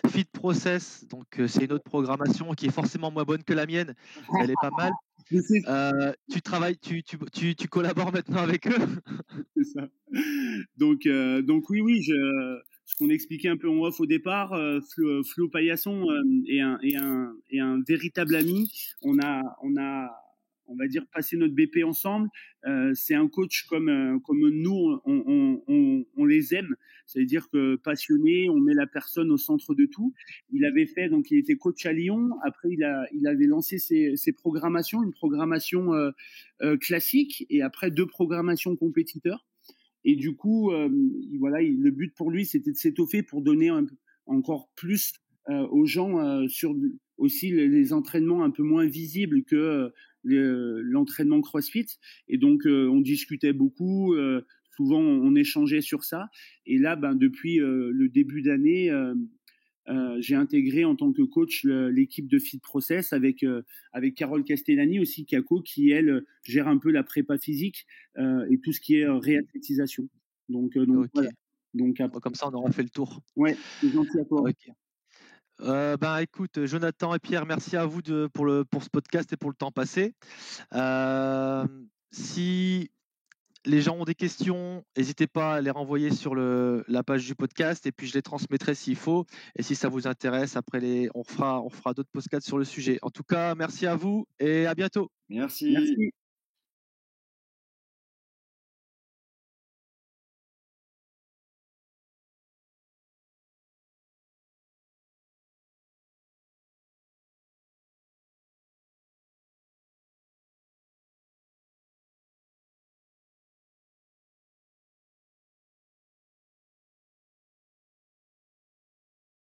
Fit Process. Donc c'est une autre programmation qui est forcément moins bonne que la mienne. Elle est pas mal. Tu travailles, tu collabores maintenant avec eux. C'est ça. Donc oui, ce qu'on expliquait un peu en off au départ, Flo Paillasson est un véritable ami. On va dire, passé notre BP ensemble. C'est un coach comme nous, on les aime. C'est-à-dire que passionné, on met la personne au centre de tout. Il avait fait, donc il était coach à Lyon. Après, il avait lancé ses programmations, une programmation classique et après 2 programmations compétiteurs. Et du coup, le but pour lui, c'était de s'étoffer pour donner encore plus aux gens sur aussi les entraînements un peu moins visibles que l'entraînement CrossFit. Et donc, on discutait beaucoup. Souvent, on échangeait sur ça. Et là, depuis le début d'année, j'ai intégré en tant que coach l'équipe de Fit Process avec Carole Castellani aussi, Kako, qui elle gère un peu la prépa physique et tout ce qui est réathlétisation. Donc okay. Voilà. Donc après, comme ça, on aura fait le tour. Ouais, c'est gentil à toi. Okay. Écoute, Jonathan et Pierre, merci à vous pour ce podcast et pour le temps passé. Si les gens ont des questions, n'hésitez pas à les renvoyer sur la page du podcast et puis je les transmettrai s'il faut. Et si ça vous intéresse, après on fera d'autres podcasts sur le sujet. En tout cas, merci à vous et à bientôt. Merci. Merci.